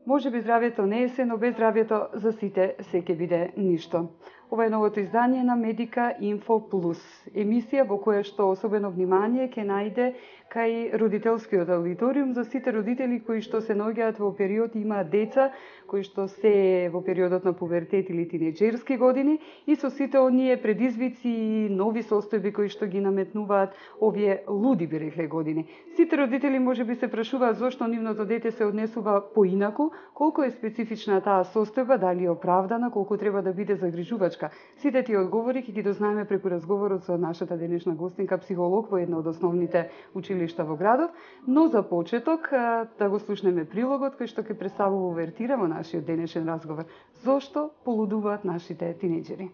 Може би здравјето не е се, но без здравјето за сите се ќе биде ништо. Ова е новото издание на Медика Инфо Плюс, емисија во која што особено внимание ќе најде кај родителскиот аудиториум за сите родители кои што се наоѓаат во период и имаат деца кои што се во периодот на пубертет или тинеџерски години и со сите оние предизвици и нови состојби кои што ги наметнуваат овие луди би рекле години. Сите родители можеби се прашуваат зошто нивното дете се однесува поинаку, колку е специфична таа состојба, дали е оправдана, колку треба да биде загрижувачка. Сите тие одговори ќе ги дознаеме преку разговорот со нашата денешна гостинка, психолог во едно од основните училишта во градот, но за почеток да го слушнеме прилогот кој што ќе представува увертира во нашиот денешен разговор. Зошто полудуваат нашите тинеџери?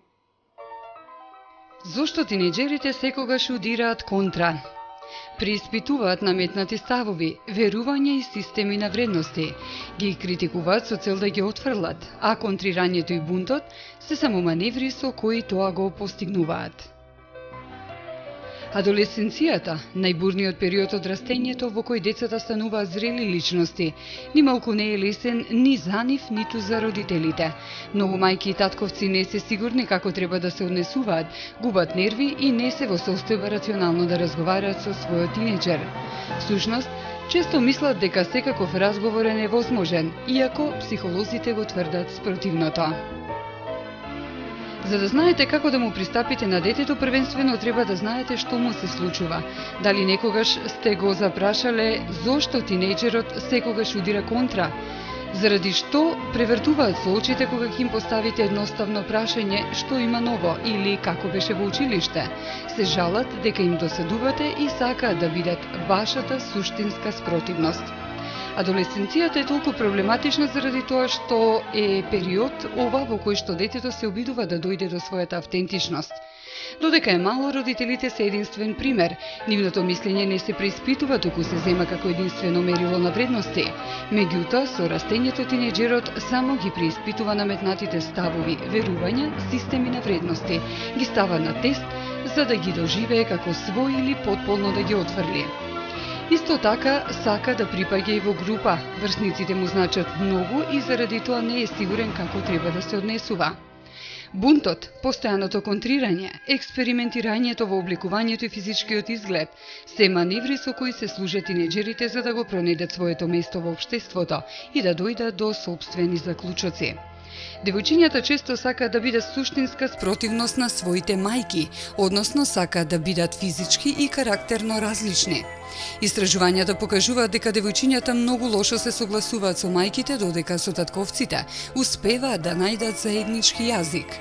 Зошто тинеџерите секогаш удираат контра? Преиспитуваат наметнати ставови, верувања и системи на вредности, ги критикуваат со цел да ги отфрлат, а контрирањето и бунтот се само маневри со кои тоа го постигнуваат. Адолесценцијата, најбурниот период од растењето во кој децата стануваат зрели личности, нималку не е лесен ни за нив, ниту за родителите. Многу мајки и татковци не се сигурни како треба да се однесуваат, губат нерви и не се во состојба рационално да разговараат со својот тинеџер. Всушност, често мислат дека секаков разговор е невозможен, иако психолозите го тврдат спротивното. За да знаете како да му пристапите на детето, првенствено треба да знаете што му се случува. Дали некогаш сте го запрашале зошто тинеџерот секогаш удира контра? Заради што превртуваат со очите кога ќе им поставите едноставно прашање што има ново или како беше во училиште? Се жалат дека им досадувате и сакаат да бидат вашата суштинска спротивност. Адолесценцијата е толку проблематична заради тоа што е период ова во кој што детето се обидува да дојде до својата автентичност. Додека е мало, родителите се единствен пример. Нивното мислење не се преиспитува, туку се зема како единствено мерило на вредности. Меѓутоа, со растењето тинеџерот само ги преиспитува наметнатите ставови, верувања, системи на вредности. Ги става на тест за да ги доживее како свој или потполно да ги отфрли. Исто така сака да припаѓа и во група. Врсниците му значат многу и заради тоа не е сигурен како треба да се однесува. Бунтот, постојаното контрирање, експериментирањето во обликувањето и физичкиот изглед, се маневри со кои се служат тинеџерите за да го пронајдат своето место во општеството и да дојдат до сопствени заклучоци. Девојчињата често сакаат да бидат суштинска спротивност на своите мајки, односно сакаат да бидат физички и карактерно различни. Истражувањата покажуваат дека девојчињата многу лошо се согласуваат со мајките, додека со татковците успеваат да најдат заеднички јазик.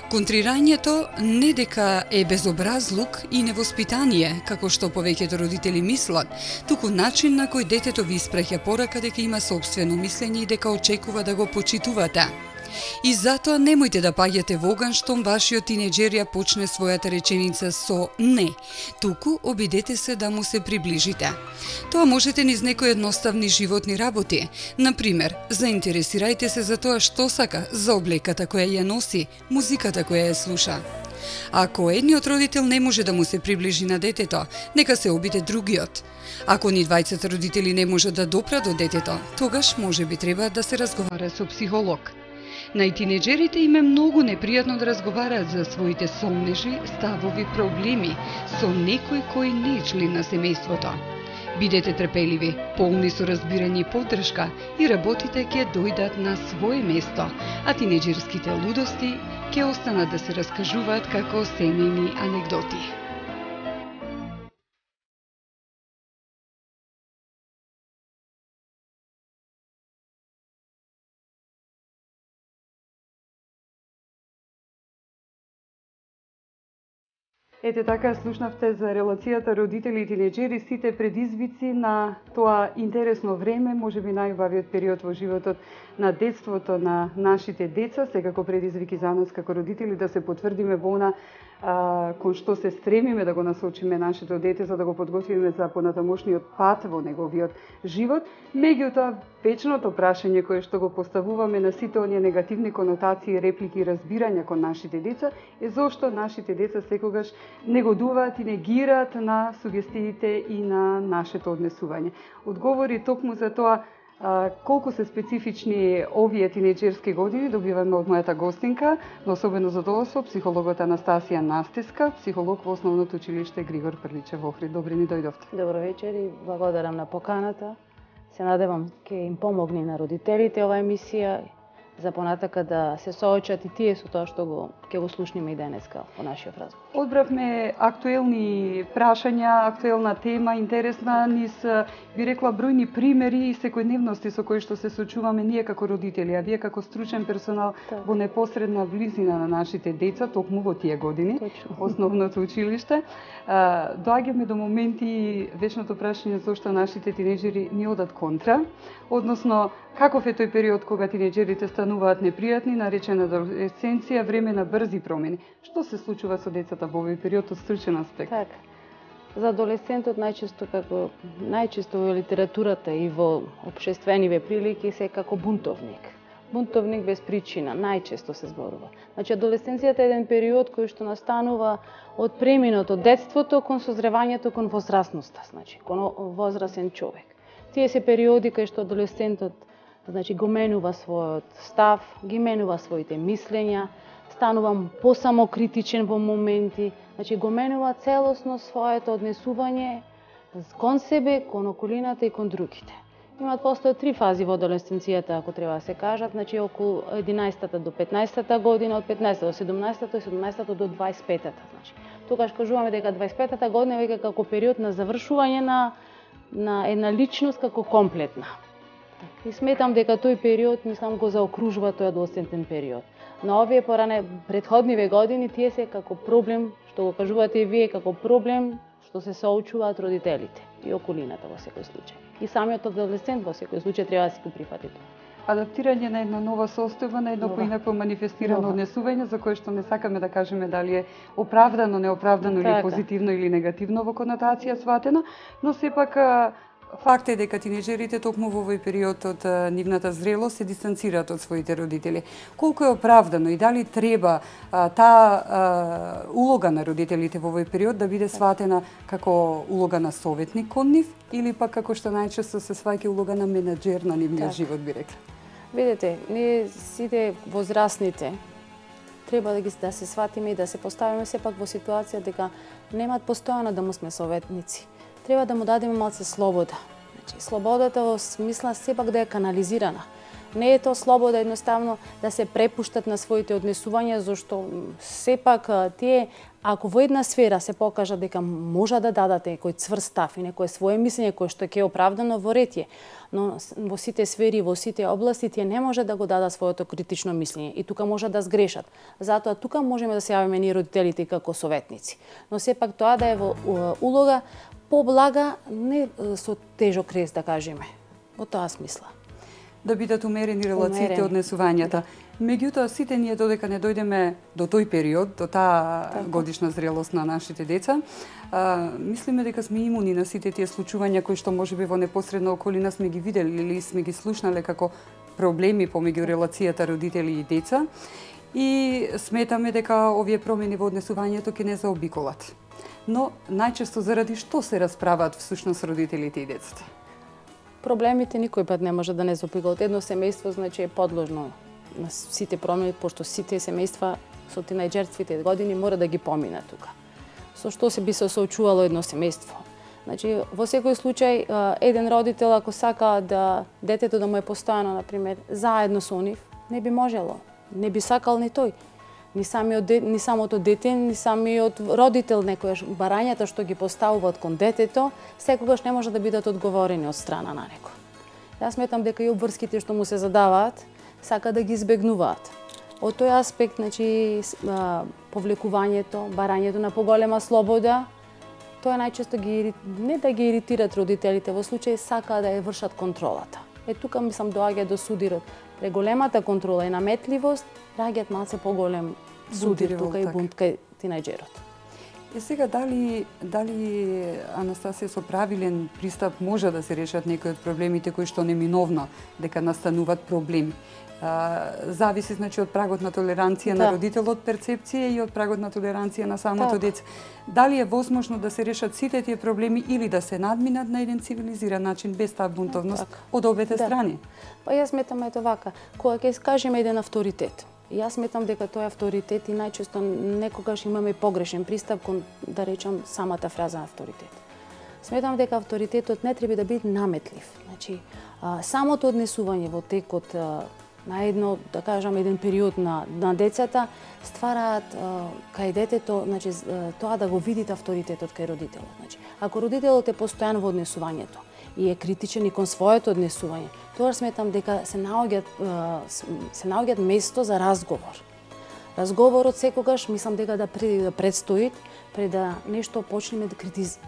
Контрирањето не дека е безобразлук и невоспитание, како што повеќето родители мислат, туку начин на кој детето ви испраќа порака дека има сопствено мислење и дека очекува да го почитувате. И затоа немојте да паѓате во оган штом вашиот тинеџер ја почне својата реченица со не, туку обидете се да му се приближите. Тоа можете низ некои едноставни животни работи. Например, заинтересирајте се за тоа што сака, за облеката која ја носи, музиката која ја слуша. Ако едниот родител не може да му се приближи на детето, нека се обиде другиот. Ако ни двајцата родители не можат да допрат до детето, тогаш можеби треба да се разговара со психолог. На тинеџерите им е многу непријатно да разговараат за своите сомнежи, ставови, проблеми со некој кој не е член на семејството. Бидете трпеливи, полни со разбирање и поддршка и работите ќе дојдат на свое место, а тинеџерските лудости ќе останат да се раскажуваат како семејни анегдоти. Ете така слушнавте за релацијата родители и тинеџери, сите предизвици на тоа интересно време, можеби најубавиот период во животот на детството на нашите деца, секако предизвики за нас како родители да се потврдиме во она кон што се стремиме да го насочиме нашето дете за да го подготвиме за понатамошниот пат во неговиот живот. Меѓутоа, вечното прашање кое што го поставуваме на сите оние негативни конотации, реплики и разбирања кон нашите деца е зошто нашите деца секогаш негодуваат и негираат на сугестиите и на нашето однесување. Одговори токму за тоа Колку се специфични овие тинејџерски години добиваме од мојата гостинка, но особено задоволство психологот Анастасија Настеска, психолог во Основното училиште Григор Прличев во Охрид. Добре ни дојдовте. Добро вечер и благодарам на поканата. Се надевам ќе им помогне на родителите ова емисија за понатака да се соочат и тие со тоа што ќе го слушнеме и денеска во нашиот разговор. Одбравме актуелни прашања, актуелна тема, интересна, низ би рекла бројни примери и секојдневности со кои што се сочуваме ние како родители, а вие како стручен персонал во непосредна близина на нашите деца, токму во тие години, во Основното училиште. Доаѓаме до моменти вечното прашање зошто нашите тинеџери ни одат контра, односно каков е тој период кога тинеџерите стануваат непријатни, наречена адолесценција, време на брзи промени. Што се случува со децата во овој период од стручен аспект? Така. За адолесцентот најчесто во литературата и во општествениве прилики се како бунтовник. Бунтовник без причина, најчесто се зборува. Значи, адолесценцијата е еден период кој што настанува од преминот од детството кон созревањето кон возрастноста, значи, кон возрасен човек. Тие се периоди кај што адолесцентот го менува својот став, ги менува своите мислења, станува посамокритичен во моменти, значи го менува целосно своето однесување кон себе, кон околината и кон другите. Постојат 3 фази во адолесценцијата, ако треба да се кажат, значи околу 11-та до 15-та година, од 15-та до 17-та и 17-та до 25-та. Значи, тогаш кажуваме дека 25-та година веќе како период на завршување на една личност како комплетна. И сметам дека тој период, мислам, го заокружува тој адолесцентен период. На овие претходниве години тие се како проблем, што го кажувате и вие, како проблем што се соочуваат родителите и околината во секој случај. И самиот адолесцент во секој случај треба да се го прифати тоа. Адаптирање на една нова состојба, на едно поинако манифестирано однесување, за кое што не сакаме да кажеме дали е оправдано, неоправдано или позитивно или негативно во конотација сватено, но сепак факт е дека тинеџерите токму во овој период од нивната зрелост се дистанцираат од своите родители. Колку е оправдано и дали треба таа улога на родителите во овој период да биде сватена како улога на советник кон нив или пак како што најчесто се сваќа улога на менаџер на нивниот живот, би рекла? Видете, ние сите возрастните треба да се сватиме и да се поставиме сепак во ситуација дека немаат постојано да му сме советници. Треба да му дадеме малце слобода. Значи, слободата во смисла сепак да е канализирана. Не е тоа слобода едноставно да се препуштат на своите однесувања, зашто сепак тие, ако во една сфера се покажат дека може да дадат некој цврст став и некое свое мислење кое што ќе е оправдано во ред е, но во сите сфери, во сите области тие не може да го дадат своето критично мислење и тука може да сгрешат. Затоа тука можеме да се јавиме ние родителите како советници. Но сепак тоа да е во улога поблага, не со тежок крест, да кажеме. Во тоа смисла. Да бидат умерени релациите, однесувањата. Меѓутоа, сите ние додека не дојдеме до тој период, до таа годишна зрелост на нашите деца, мислиме дека сме имуни на сите тие случувања кои што можеби во непосредна околина сме ги видели или сме ги слушнале како проблеми помеѓу релацијата родители и деца и сметаме дека овие промени во однесувањето ќе не заобиколат. Но најчесто заради што се расправаат всушност родителите и децата? Проблемите никој пат не може да не заобиколат. Едно семејство значи е подложно на сите промени, пошто сите семејства со тинеџерските години мора да ги поминат тука. Со што се би се соочувало едно семејство? Значи, во секој случај, еден родител, ако сака да детето да му е постојано, например, заедно со нив, не би можело. Не би сакал ни тој. Ни самото дете, ни самиот родител, некојаш барањата што ги поставуваат кон детето, секогаш не може да бидат одговорени од страна на некој. Јас сметам дека и обврските што му се задаваат, сака да ги избегнуваат. Од тој аспект, значи, повлекувањето, барањето на поголема слобода, тоа најчесто не да ги иритират родителите, во случај сака да ја вршат контролата. Тука мислам доаѓа до судирот. Преголемата контрола и наметливост раѓаат малце поголем судир тука и бунт кај тинеџерот. Сега дали Анастасија со правилен пристап може да се решат некои од проблемите кои што неминовно дека настануваат проблеми. Зависи значи од прагот на толеранција на родителот, перцепција и од прагот на толеранција на самото дете. Дали е возможно да се решат сите тие проблеми или да се надминат на еден цивилизиран начин без таа бунтовност од обете страни? Па јас сметам ето вака, кога ќе кажеме еден авторитет, јас сметам дека тој авторитет и најчесто некогаш имаме погрешен пристап кон, да речам, самата фраза авторитет. Сметам дека авторитетот не треба да биде наметлив. Значи, самото однесување во текот на едно, да кажам, еден период на децата ствараат кај детето, значи тоа да го видите авторитетот кај родителот. Значи, ако родителот е постојан во однесувањето и е критичен и кон своето однесување, тоа сметам дека се наоѓаат место за разговор. Разговорот секогаш мислам дека да предстои пред да нешто почнеме да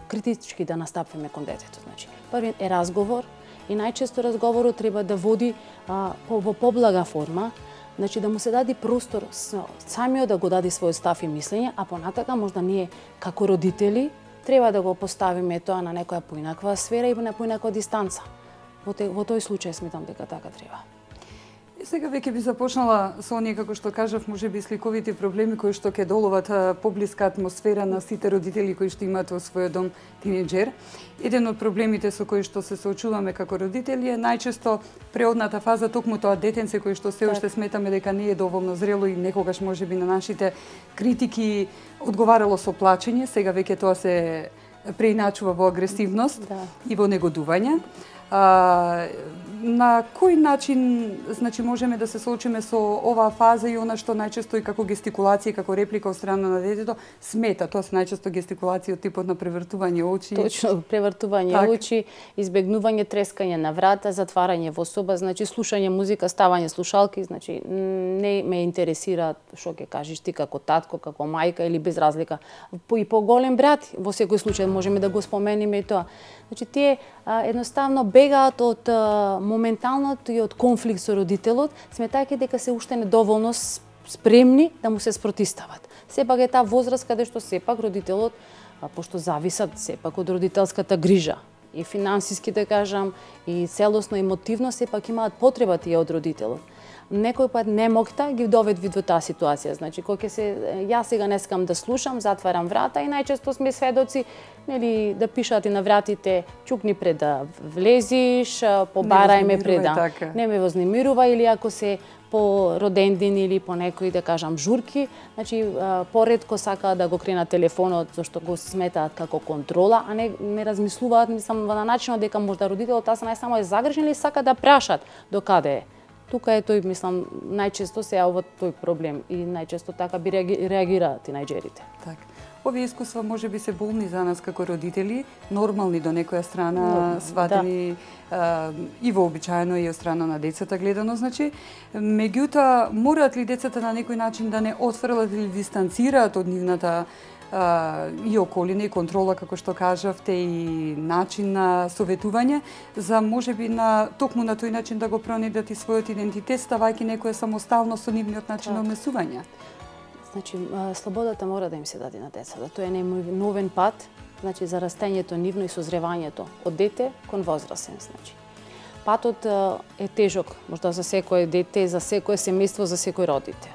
критички да настапиме кон детето. Значи, први е разговор и најчесто разговорот треба да води во поблага форма, значи да му се даде простор самиот да го даде свој став и мислење, а понатака можда ние како родители треба да го поставиме тоа на некоја поинаква сфера и на поинаква дистанца. Во тој случај сметам дека така треба. Сега веќе би започнала со оние, како што кажав, можеби сликовите проблеми кои што ќе доловат поблиска атмосфера на сите родители кои што имаат во својот дом тинеџер. Еден од проблемите со кои што се соочуваме како родители е најчесто преодната фаза, токму тоа детенце кој што се уште сметаме дека не е доволно зрело и некогаш можеби на нашите критики одговарало со плачење, сега веќе тоа се преиначува во агресивност и во негодување. На кој начин значи можеме да се соочиме со оваа фаза и она што најчесто и како гестикулација, како реплика од страна на детето смета? Тоа се најчесто гестикулација од типот на превртување очи. Точно, превртување очи, избегнување трескање на врата, затварање во соба, значи слушање музика, ставање слушалки, значи не ме интересира што ќе кажеш ти како татко, како мајка или без разлика. И по голем брат, во секој случај можеме да го спомениме и тоа. Значи тие едноставно бегаат од моменталното и од конфликт со родителот, сметајќи дека се уште недоволно спремни да му се спротистават. Сепак е таа возраст каде што сепак родителот, пошто зависат сепак од родителската грижа и финансиски да кажам, и целосно емотивно сепак имаат потреба тие од родителот. Некој пат немокта ги доведви до таа ситуација. Значи, кога јас сега не сакам да слушам, затварам врата и најчесто сме сведоци, нели, да пишат и на вратите, чукни пред да влезиш, побарај ме пред да не ме вознемирува, или ако се по родендин или по некои, да кажам, журки, значи поретко сакаат да го кренат телефонот, зашто го сметаат како контрола, а не размислуваат, мислам, на начинот дека можда родителот таа не само е загрижен или сака да прашат до каде е. Тука е тој, мислам, најчесто се јавува тој проблем и најчесто така би реагираат тинеџерите. Така. Овие искуства може би се болни за нас како родители, нормални до некоја страна, сватени и вообичаено и од страна на децата гледано, значи, меѓутоа мораат ли децата на некој начин да не отфрлат или дистанцираат од нивната и околина и контрола, како што кажавте, и начин на советување, за можеби токму на тој начин да го пронедат и својот идентитет, ставајќи некоја самосталност со нивниот начин на однесување? Значи, слободата мора да им се даде на децата. Тоа е новен пат, значи, за растењето нивно и созревањето од дете кон возрасен. Значи, патот е тежок, можда за секој дете, за секое семејство, за секој родител.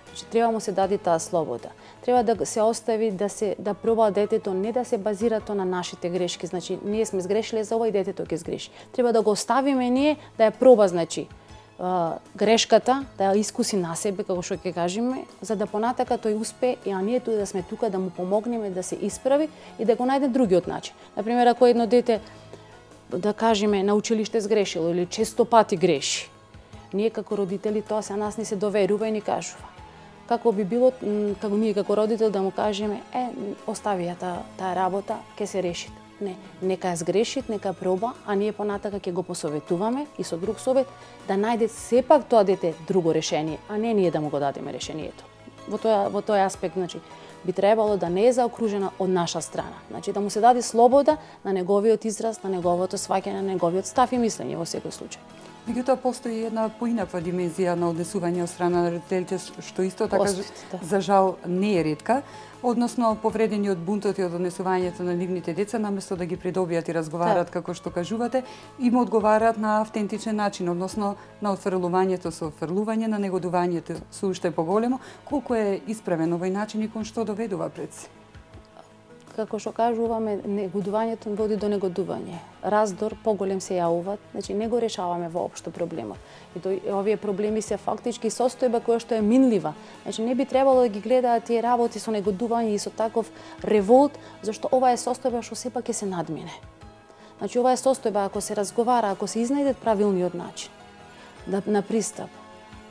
Значи, треба му се даде таа слобода. Треба да се остави да проба детето не да се базира тоа на нашите грешки. Значи, ние сме сгрешиле за ова и детето ќе сгреши. Треба да го оставиме ние да ја проба, значи, грешката, да ја искуси на себе, како што ќе кажеме, за да понатака тој успе, а ние да сме тука да му помогнеме да се исправи и да го најде другиот начин. Например, ако едно дете, да кажеме, на училиште сгрешило или често пати греши, ние како родители тоа се нас не се доверува и ни кажува. Како би било, како ние како родител да му кажеме, остави ја таа работа, ќе се реши. Не, нека ја сгрешит, нека проба, а ние понатака ќе го посоветуваме и со друг совет да најде сепак тоа дете друго решение, а не ние да му го дадеме решението. Во тој аспект, значи, би требало да не е заокружена од наша страна. Значи, да му се даде слобода на неговиот израз, на неговото сваќање, на неговиот став и мислење во секој случај. Меѓутоа постои една поинаква димензија на однесување од страна на родителите, што исто така за жал не е ретка, односно повредени од бунтот и од однесувањето на нивните деца, наместо да ги придобијат и разговараат како што кажувате, им одговараат на автентичен начин, односно на отфрлувањето со отфрлување, на негодувањето со уште поголемо. Колку е исправен овој начин и кон што доведува пред се? Како што кажуваме, негодувањето води до негодување. Раздор поголем се јавуваат, значи не го решаваме воопшто проблемот. И овие проблеми се фактички состојба која што е минлива. Значи не би требало да ги гледаат тие работи со негодување и со таков револт, зашто ова е состојба што сепак ќе се надмине. Значи ова е состојба ако се разговара, ако се изнајде правилниот начин на пристап,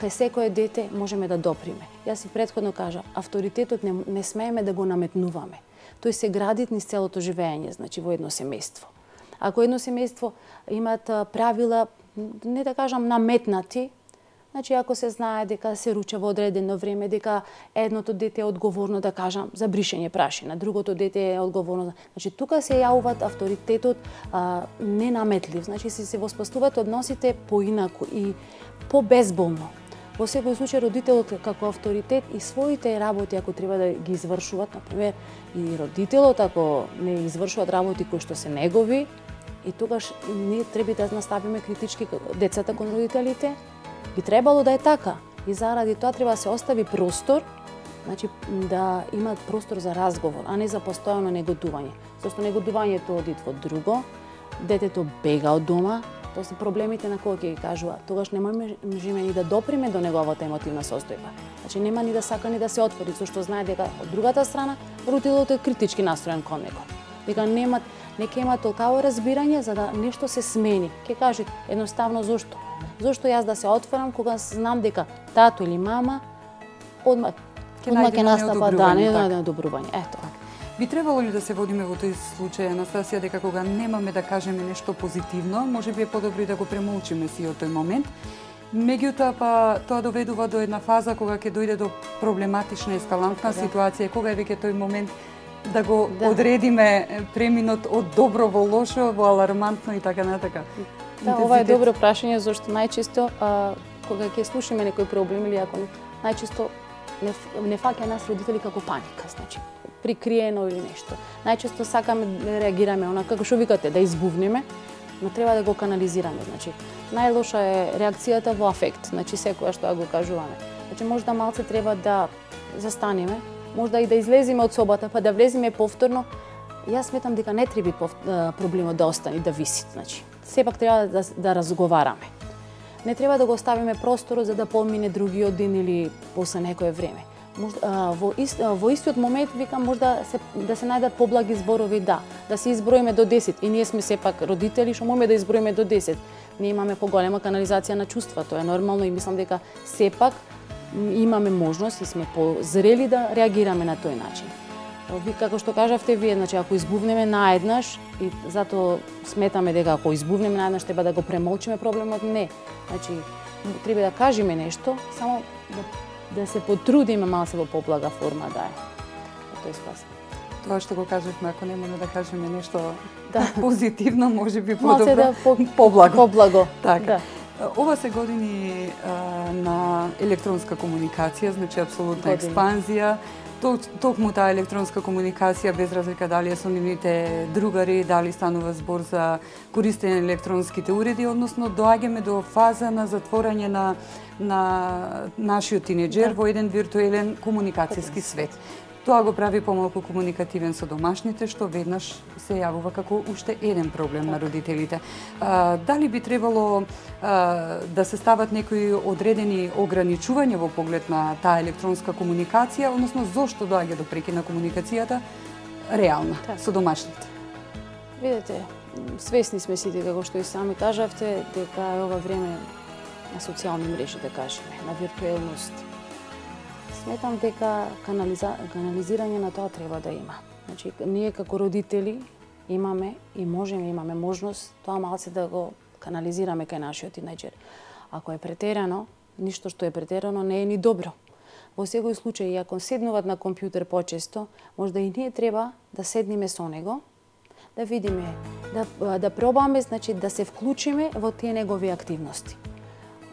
кај секое дете можеме да доприме. Јас и претходно кажа, авторитетот не смееме да го наметнуваме. Тој се гради низ целото живење, значи во едно семејство. Ако едно семејство имаат правила, не да кажам наметнати, значи ако се знае дека се руча во одредено време, дека едното дете е одговорно, да кажам, за бришење прашина, другото дете е одговорно. Значи тука се јавуваат авторитетот ненаметлив, значи се воспоставуваат односите поинаку и побезболно. Во секој случај родителот како авторитет и своите работи ако треба да ги извршуваат, например, и родителот ако не извршуваат работи кои што се негови, и тогаш ние треба да наставиме критички децата кон родителите, би требало да е така. И заради тоа треба да се остави простор, значи да имаат простор за разговор, а не за постојано негодување. Зашто негодувањето оди во друго, детето бега од дома. Тоа се проблемите на кои ќе ги кажува. Тогаш не можеме ни да доприме до неговата емотивна состојба. Значи нема ни да сака ни да се отвори, зашто знае дека од другата страна родителот е критички настроен кон него. Дека не ќе има толкаво разбирање за да нешто се смени. Ќе каже едноставно зошто? Зошто јас да се отворам кога знам дека тато или мама одма ќе настапа неодобрување. Ето. Би требало ли да се водиме во тој случај, Анастасија, дека кога немаме да кажеме нешто позитивно, може би е подобри да го премолчиме си од тој момент, меѓутоа па тоа доведува до една фаза кога ќе дојде до проблематична ескалантна ситуација, кога е веќе тој момент да го одредиме преминот од добро во лошо, во алармантно и така натака. Да, ова е добро прашање, зашто најчесто кога ќе слушаме некој проблем или ако најчесто не фаќа нас родители како паника, значи прикриено или нешто. Најчесто сакаме да реагираме онака како што викате, да избувнеме, но треба да го канализираме, значи најлоша е реакцијата во афект, значи секоја што го кажуваме. Значи можда малце треба да застанеме, можда и да излеземе од собата, па да влеземе повторно. Јас сметам дека не треба проблемот да остане, да виси, значи сепак треба да разговараме. Не треба да го оставиме просторот за да помине другиот ден или после некое време. Во истиот момент, викам, можда да се најдат поблаги зборови, да се изброиме до 10. И ние сме сепак родители, што можеме да изброиме до 10. Ние имаме поголема канализација на чувства, тоа е нормално и мислам дека сепак имаме можност и сме позрели да реагираме на тој начин. Како што кажавте вие, значи ако избувнеме наеднаш, и затоа сметаме дека ако избувнеме наеднаш треба да го премолчиме проблемот, не. Значи треба да кажеме нешто, само да се потрудиме малце во поблага форма да е. Тој спас. Тоа што го кажавме, ако немаме да кажеме нешто позитивно, може би подобро, поблаго. Така. Ова се години на електронска комуникација, значи апсолутна експанзија. Токму таа електронска комуникација, без разлика дали е со нивните другари, дали станува збор за користење на електронските уреди, односно доаѓаме до фаза на затворање на нашиот тинеџер во еден виртуелен комуникацијски свет. Тоа го прави помалку комуникативен со домашните, што веднаш се јавува како уште еден проблем на родителите. Дали би требало да се стават некои одредени ограничувања во поглед на таа електронска комуникација, односно зошто доаѓа до прекин на комуникацијата реална со домашните? Видете, свесни сме сите, како што и сами кажавте, дека е ова време на социјални мрежи, да кажеме, на виртуелност. Сметам дека канализирање на тоа треба да има. Значи, ние како родители имаме и имаме можност тоа малце да го канализираме кај нашиот тинеџер. Ако е претерано, ништо што е претерано не е ни добро. Во секој случај, ако седнуваат на компјутер почесто, можда и ние треба да седниме со него, да видиме, да пробаме, значи да се вклучиме во тие негови активности.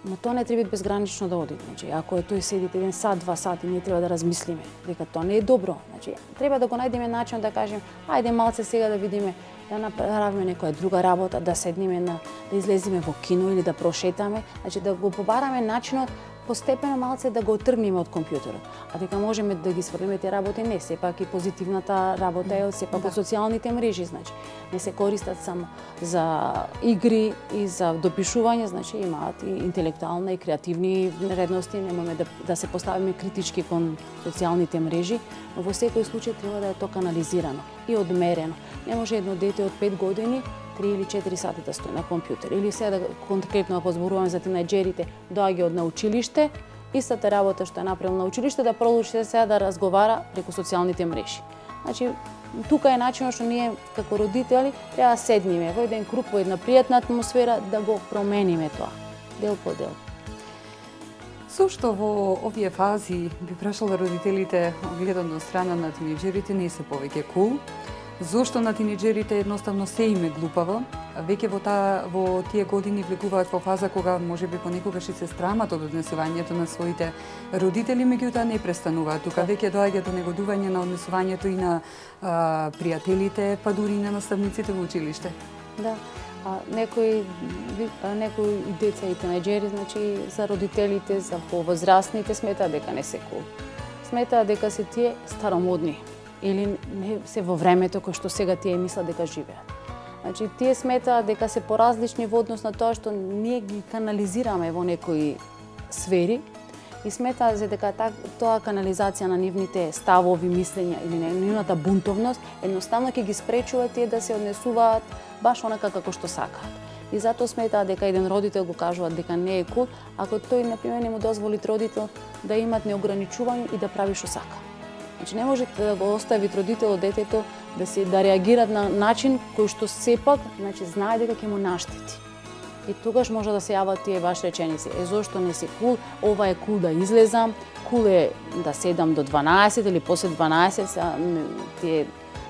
Но тоа не треба безгранично да оди. Значи, ако е тој седите 1 сат, 2 сати, ние треба да размислиме дека тоа не е добро. Значи, треба да го најдеме начин да кажем, ајде малце сега да видиме, да направиме некоја друга работа, да седнеме да излеземе во кино или да прошетаме, значи да го побараме начинот постепено малце да го отргнеме од компјутерот. А дека можеме да ги сврлиме тие работи, не, сепак и позитивната работа е сепак од социјалните мрежи, значи не се користат само за игри и за допишување, значи имаат и интелектуална и креативни вредности, немаме да се поставиме критички кон социјалните мрежи, но во секој случај треба да е тоа канализирано и одмерено. Не може едно дете од 5 години 3 или 4 сати да стои на компјутер. Или сега конкретно ако зборуваме за тинејџерите, доаѓа од на училиште, истата работа што е направил на училиште да продолжи сега да разговара преку социјалните мрежи. Значи, тука е начинот што ние како родители треба да седниме во еден круг, во една пријатна атмосфера да го промениме тоа, дел по дел. Зошто во овие фази би прашала родителите гледано од страна на тинејџерите не се повеќе кул? Зошто на тинејџерите едноставно се им е глупаво? Веќе во тие години влегуваат во фаза кога можеби понекогаш и се страмат од однесувањето на своите родители, меѓутоа не престануваат. Тука веќе доаѓа до негодување на однесувањето и на пријателите, па дури и на наставниците во училиште. Да. Некои деца и тинејџери, значи за родителите, за повозрастните сметаат дека не се кул. Сметаат дека се тие старомодни или не се во времето кој што сега тие мислат дека живеат. Значи, тие сметаат дека се поразлични во однос на тоа што ние ги канализираме во некои сфери и сметаат дека тоа канализација на нивните ставови, мислења или нивната бунтовност едноставно ќе ги спречува тие да се однесуваат баш онака како што сакаат. И затоа сметаат дека еден родител го кажува дека не е кул, ако тој, например, не му дозволи родител да имат неограничување и да прави што сака. Значи не може да го остави родителот детето да реагират на начин кој што сепак, значи знае дека ќе му наштети. И тогаш може да се јават тие баш реченици: зошто не си кул, ова е кул да излезам, кул е да седам до 12 или после 12, тие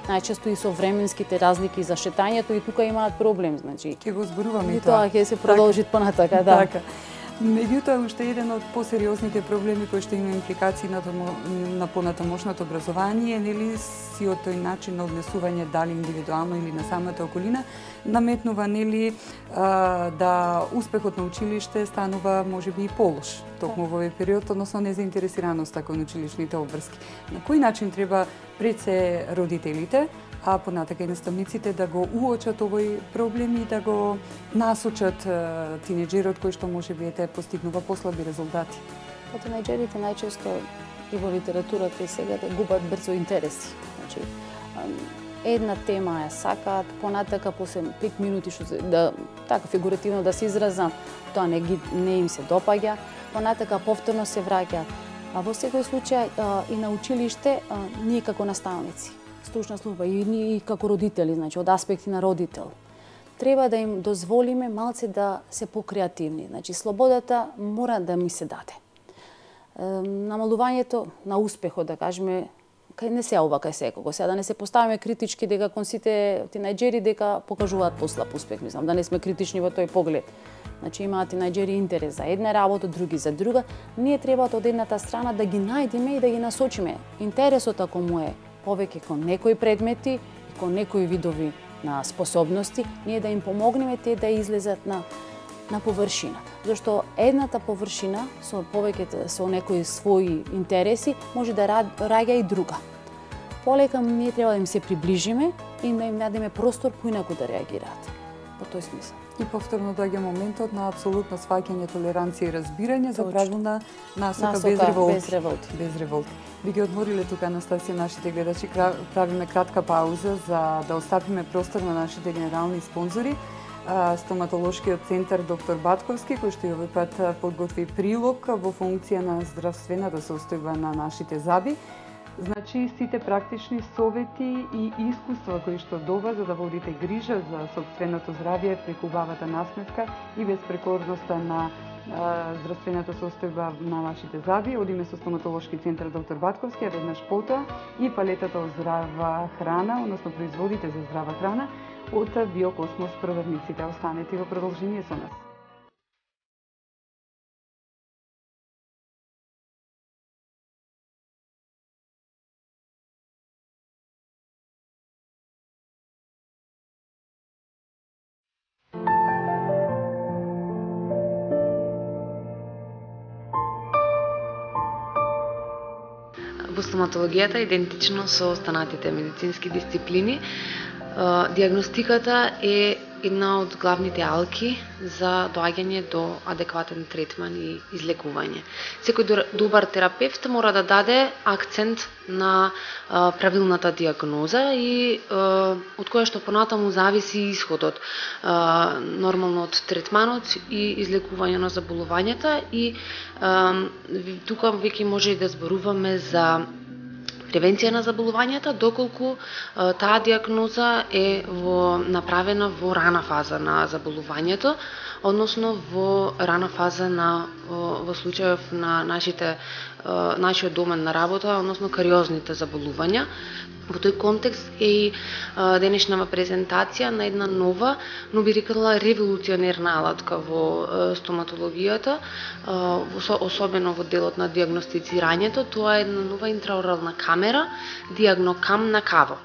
најчесто и со временските разлики за шетањето и тука имаат проблем, значи. Ќе го зборуваме и тоа ќе се продолжи понатака, да. Така. Меѓутоа, уште еден од посериозните проблеми кои што има импликации на понатамошното образование, нели сиот тој начин на однесување, дали индивидуално или на самата околина, наметнува нели да успехот на училиште станува можеби и полош токму во овој период, односно незаинтересираноста кон училишните обврски. На кој начин треба пред се родителите, а понатака и наставниците да го уочат овој проблем и да го насочат тинеџерот кој што можеби постигнува послаби резултати? Тинеџерите најчесто и во литературата и сега да губат брзо интереси. Значи, една тема ја сакаат, понатака после 5 минути што така фигуративно да се изразам, тоа не им се допаѓа, понатака повторно се враќаат. А во секој случај и на училиште ние како наставници, стручна служба и ние како родители, значи од аспекти на родител, треба да им дозволиме малце да се покреативни. Значи слободата мора да ми се даде. Намалувањето на успехот, да кажеме, кај не се ова кај секого. Сега да не се поставиме критички дека кон сите тинеџери дека покажуваат послаб успех, мислам, да не сме критични во тој поглед. Значи имаат тинеџери интерес за една работа, други за друга. Ние треба од едната страна да ги најдеме и да ги насочиме. Интересот ако му е повеќе кон некои предмети и кон некои видови на способности, ние да им помогнеме те да излезат на површина. Зашто едната површина со повеќе со некои своји интереси може да раѓа и друга. Полека ние треба да им се приближиме и да им дадеме простор поинаку да реагираат. Во тој смисла. И повторно доаѓа моментот на апсолутно сваќање, толеранција и разбирање за правилна насока без револти. Без револти. Би ги одмориле тука, Анастасија, нашите гледачи, правиме кратка пауза за да оставиме простор на нашите генерални спонзори. Стоматолошкиот центар доктор Батковски, кој што и овој пат подготви прилог во функција на здравствената состојба на нашите заби. Значи, сите практични совети и искуства кои што до вас за да водите грижа за сопственото здравје преку убавата насмевка и безпрекорноста на здравствената состојба на вашите заби, одиме со стоматолошки центар доктор Батковски, а веднаш потоа и палетата од здрава храна, односно производите за здрава храна од Биокосмос продавниците. Останете во продолжение со нас. во стоматологијата, идентично со останатите медицински дисциплини, диагностиката е една од главните алки за доаѓање до адекватен третман и излекување. Секој добар терапевт мора да даде акцент на правилната диагноза и од која што понатаму зависи исходот нормално од третманот и излекување на заболувањата и тука веќе може да зборуваме за превенција на заболувањата, доколку таа диагноза е направена во рана фаза на заболувањето, односно во рана фаза во случајов на нашиот домен на работа, односно кариозните заболувања. Во тој контекст е и денешнава презентација на една нова, но би рекла револуционерна алатка во стоматологијата, особено во делот на диагностицирањето. Тоа е една нова интраорална камера, диагнокам на Каво.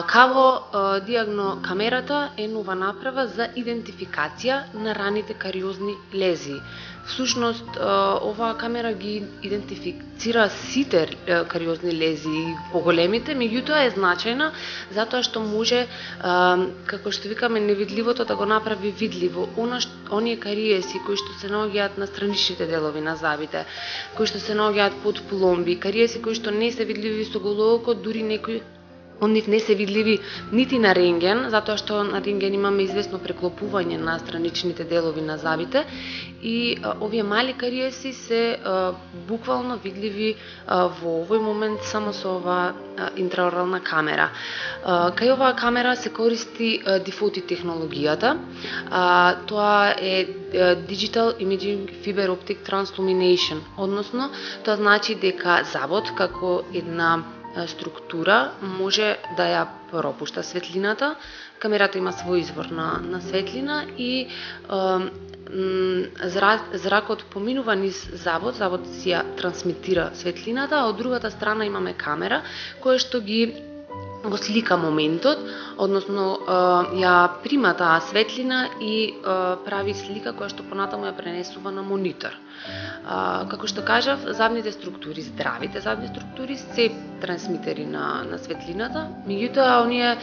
Каво диагнокамерата е нова направа за идентификација на раните кариозни лезии. Всушност, оваа камера ги идентифицира сите кариозни лезии, поголемите, меѓутоа е значајна затоа што може, како што викаме, невидливото да го направи видливо. Оние кариеси кои што се наоѓаат на страничните делови на зъбите, кои што се наоѓаат под пломби, кариеси кои што не се видливи со голо око, дури некои од нив не се видливи нити на рентген, затоа што на рентген имаме известно преклопување на страничните делови на зъбите и овие мали кариеси се буквално видливи во овој момент само со оваа интраорална камера. Кај оваа камера се користи дифоти технологијата. Тоа е Digital Imaging Fiber Optic Translumination, односно тоа значи дека зъбот како една структура може да ја пропушта светлината. Камерата има свој извор на светлина и зракот поминува низ зъбот си ја трансмитира светлината, а од другата страна имаме камера која што го слика моментот, односно ја прима таа светлина и прави слика која што понатаму ја пренесува на монитор. Како што кажав, зъбните структури, здравите зъбни структури се трансмитери на светлината, меѓутоа оние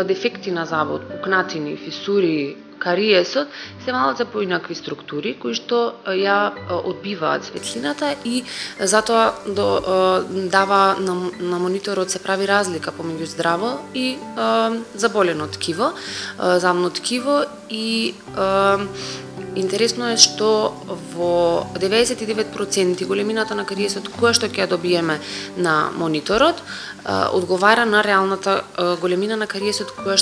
дефекти на зъбот, пукнатини, фисури, кариесот се малку поинакви структури кои што ја одбиваат светлината и затоа дава на мониторот се прави разлика помеѓу здраво и заболено ткиво, зъбно ткиво и интересно е што во 99% големината на кариесот која што ќе ја добиеме на мониторот одговара на реалната големина на кариесот која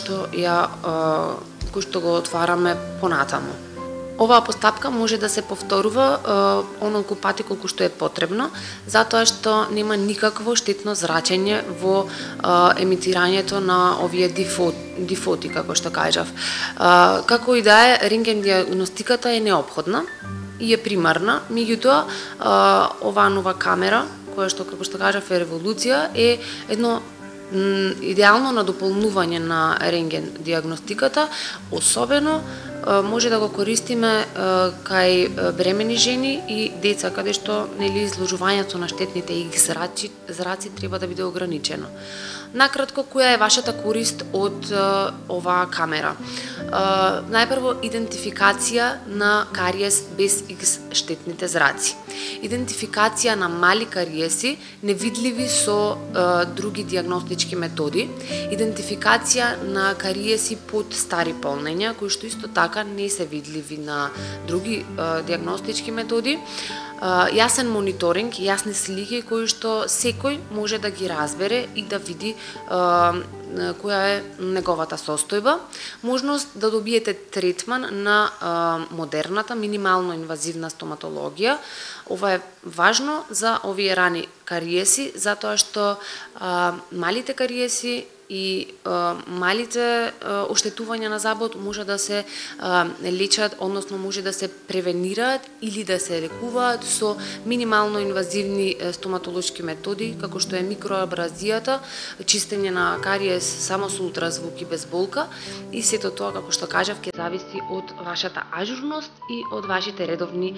што го отвараме понатаму. Оваа постапка може да се повторува онолку пати колку што е потребно, затоа што нема никакво штетно зрачење во емитирањето на овие дифоти, како што кажав. Како и да е, рентген диагностиката е неопходна и е примарна, меѓутоа оваа нова камера, која што, како што кажав, е револуција, е едно идеално надополнување на рентген диагностиката, особено може да го користиме кај бремени жени и деца, каде што изложувањето на штетните X зраци треба да биде ограничено. Накратко, која е вашата корист од оваа камера? Најпрво, идентификација на кариес без X штетните зраци. Идентификација на мали кариеси, невидливи со други диагностички методи. Идентификација на кариеси под стари полнења, кои што исто така не се видливи на други диагностички методи. Јасен мониторинг, јасни слики кои што секој може да ги разбере и да види која е неговата состојба, можност да добиете третман на модерната минимално инвазивна стоматологија. Ова е важно за овие рани кариеси, затоа што малите кариеси и малите оштетувања на забот може да се лечат, односно може да се превенираат или да се лекуваат со минимално инвазивни стоматолошки методи, како што е микроабразијата, чистење на кариес само со ултразвук и без болка, и сето тоа, како што кажав, ќе зависи од вашата ажурност и од вашите редовни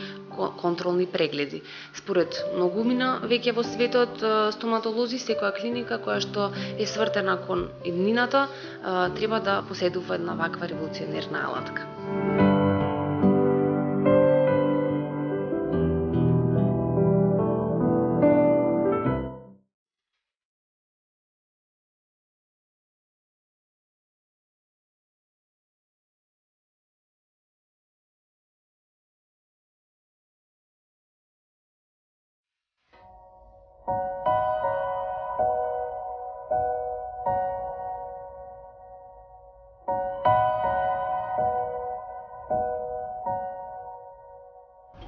контролни прегледи. Според многумина веќе во светот стоматолози, секоја клиника која што е свртена кон иднината, треба да поседува една ваква револуционерна алатка.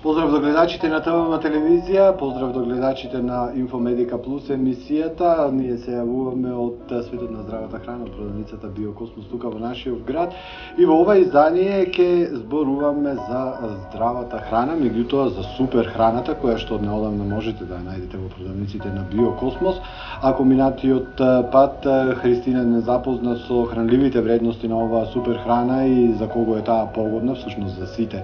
Поздрав до гледачите на ТВМ телевизија, поздрав до гледачите на Инфомедика Плюс емисијата. Ние се јавуваме од светот на здравата храна, од продавницата Биокосмос тука во нашиот град. И во ова издание ќе зборуваме за здравата храна, меѓутоа за супер храната, која што однеодамна можете да ја најдете во продавниците на Биокосмос. Ако минатиот пат Христина не запозна со хранливите вредности на оваа супер храна и за кого е таа погодна, всушност за сите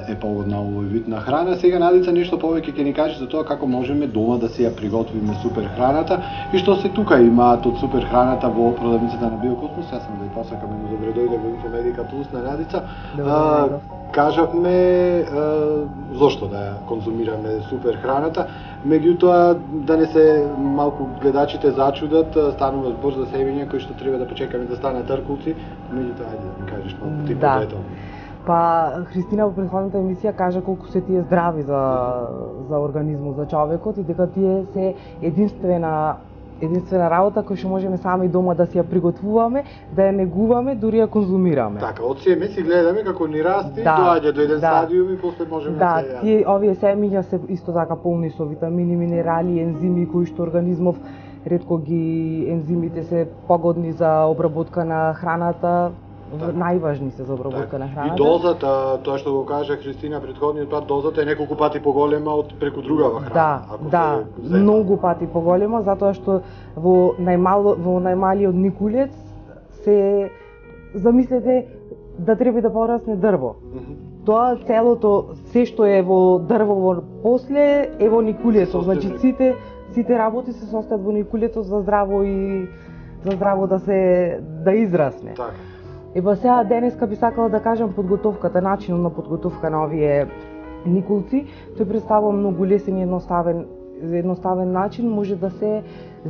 е погодна овој вид на храна. Сега Надица нешто повеќе ќе ни каже за тоа како можеме дома да си ја приготвиме супер храната и што се тука имаат од супер храната во продавницата на Биокосмос. Јас сам да ја посакам и добре дојде во Инфомедика Плюс на Надица. Кажавме зошто да ја конзумираме супер храната, меѓутоа да не се малку гледачите зачудат, станува збор за себиња кои што треба да почекаме да станат тркулци, меѓутоа ајде да ми кажеш малку ти подетално. Па Христина во претходната емисија кажа колку се тие здрави за организмот, за човекот и дека тие се единствена работа која што можеме сами дома да си ја приготвуваме, да ја негуваме, дури ја конзумираме. Така, од семе си гледаме како ни расти, доаѓа до еден стадиум и после можеме да се тие овие семиња се исто така полни со витамини, минерали, ензими кои што организмов ретко ги ензимите се погодни за обработка на храната. Најважни се за обработка на храната. И дозата, тоа што го кажа Христина претходниот пат, дозата е неколку пати поголема од преку другава храна. Да, многу пати поголема, затоа што во најмалиот никулец се замислете да треба да порасне дрво. Тоа целото, се што е во дрво после е во никулецот, значи сите работи се состојат во никулецот за здраво да израсне. Така. Ева сега денеска би сакала да кажам подготовката, начинот на подготовка на овие никулци. Тој представува многу лесен и едноставен начин, може да се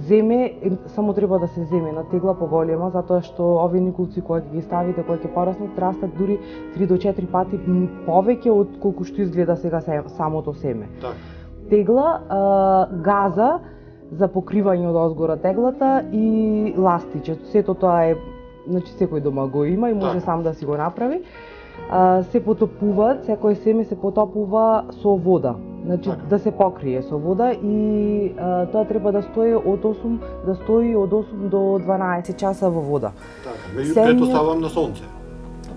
земе, само треба да се земе на тегла поголема, затоа што овие никулци кога ги ставите, кога ќе пораснат, растат дури 3 до 4 пати повеќе од колку што изгледа сега самото семе. Так. Тегла, газа за покривање од озгора теглата и ластиче. Сето тоа е, значи секој дома го има и може сам да си го направи. Се потопуваат, секој семе се потопува со вода. Значи да се покрие со вода и тоа треба да стои од 8 до 12 часа во вода. Така, меѓутоа ставам на сонце.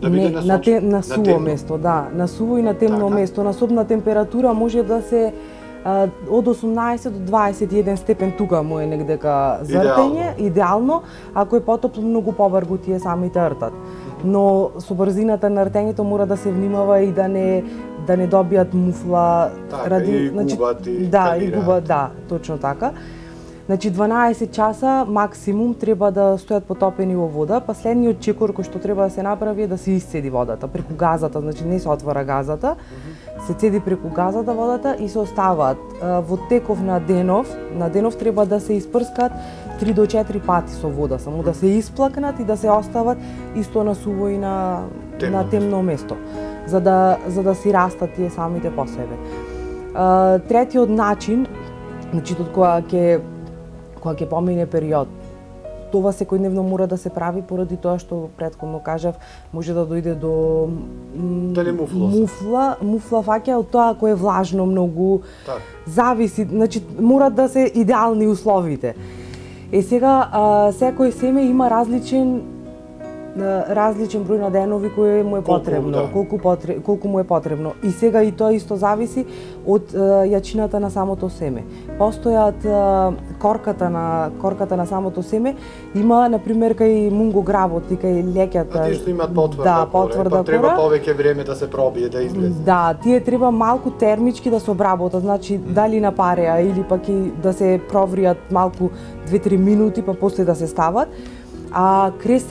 Да биде на суво место, да, на суво и на темно место. На собна температура може да се од 18 до 21 степен, тука му е негдека зртење, идеално. Ако е потопло, многу повргу тие самите ртат. Но со брзината на ртењето мора да се внимава и да не добијат муфла, и губат и губат, точно така. Значи 12 часа максимум треба да стојат потопени во вода. Последниот чекор кој што треба да се направи е да се исцеди водата преку газата, значи не се отвора газата. Се цеди преку газата водата и се оставаат во теков на денов треба да се испрскат 3 до 4 пати со вода, само да се исплакнат и да се остават исто на суво и на темно место, за да си растат тие самите по себе. Третиот начин, значи кога ќе помине период, това секојдневно мора да се прави поради тоа што претходно кажав, може да дојде до муфла фаќа од тоа кој е влажно многу. Зависи, значи мора да се идеални условите. Сега секој семе има различен број на денови кој му е потребно, колку му е потребно. И сега и тоа исто зависи од јачината на самото семе. Постојат корката на самото семе, има на пример кај мунгогравот и кај леќата. Тие што имаат потврда кора, треба повеќе време да се пробие, да излезе. Да, тие треба малку термички да се обработат, значи дали на пареа или пак и да се провријат малку 2-3 минути па после да се стават. А крест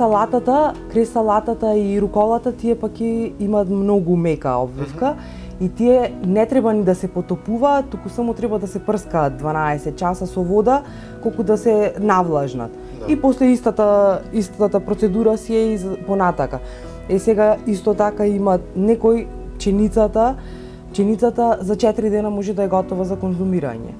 салатата и руколата тие пак имаат многу мека обвивка и тие не треба ни да се потопуваат, туку само треба да се прскаат 12 часа со вода, колку да се навлажнат. Да. И после истата процедура си е и понатака. Сега исто така имаат некој пченицата за 4 дена може да е готова за конзумирање.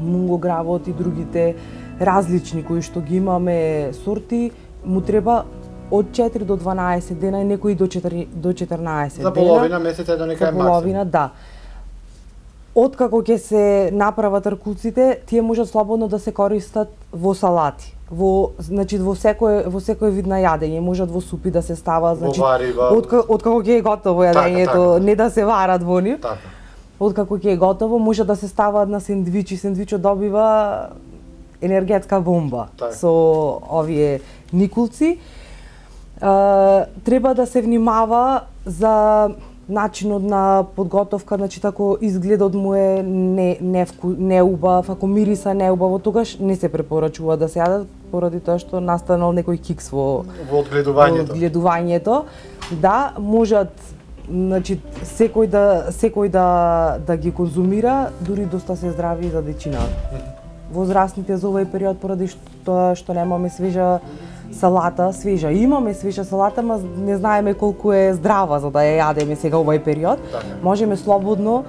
Мунгогравот и другите различни кои што ги имаме сорти, му треба од 4 до 12 дена и некои до 14 дена. За половина месец е до некај максимум. Половина, да. Откако ќе се направат ркуците, тие можат слободно да се користат во салати. Значи во секој вид на јадење, можат во супи да се става, значи откако ќе е готово јадењето, не да се варат во нив. Откако ќе е готово, може да се ставаат на сендвичи. Сендвичот добива енергетска бомба со овие никулци. Треба да се внимава за начинот на подготовка, значи ако изгледот му е неубав, ако мириса неубаво, тогаш не се препорачува да се јадат поради тоа што настанал некој кикс во одгледувањето. Да, можат значи секој да ги конзумира, дури доста се здрави за дечината. Возрастните за овој период поради тоа што немаме свежа салата, имаме свежа салата, ма не знаеме колку е здрава за да ја јадеме сега овој период. Можеме слободно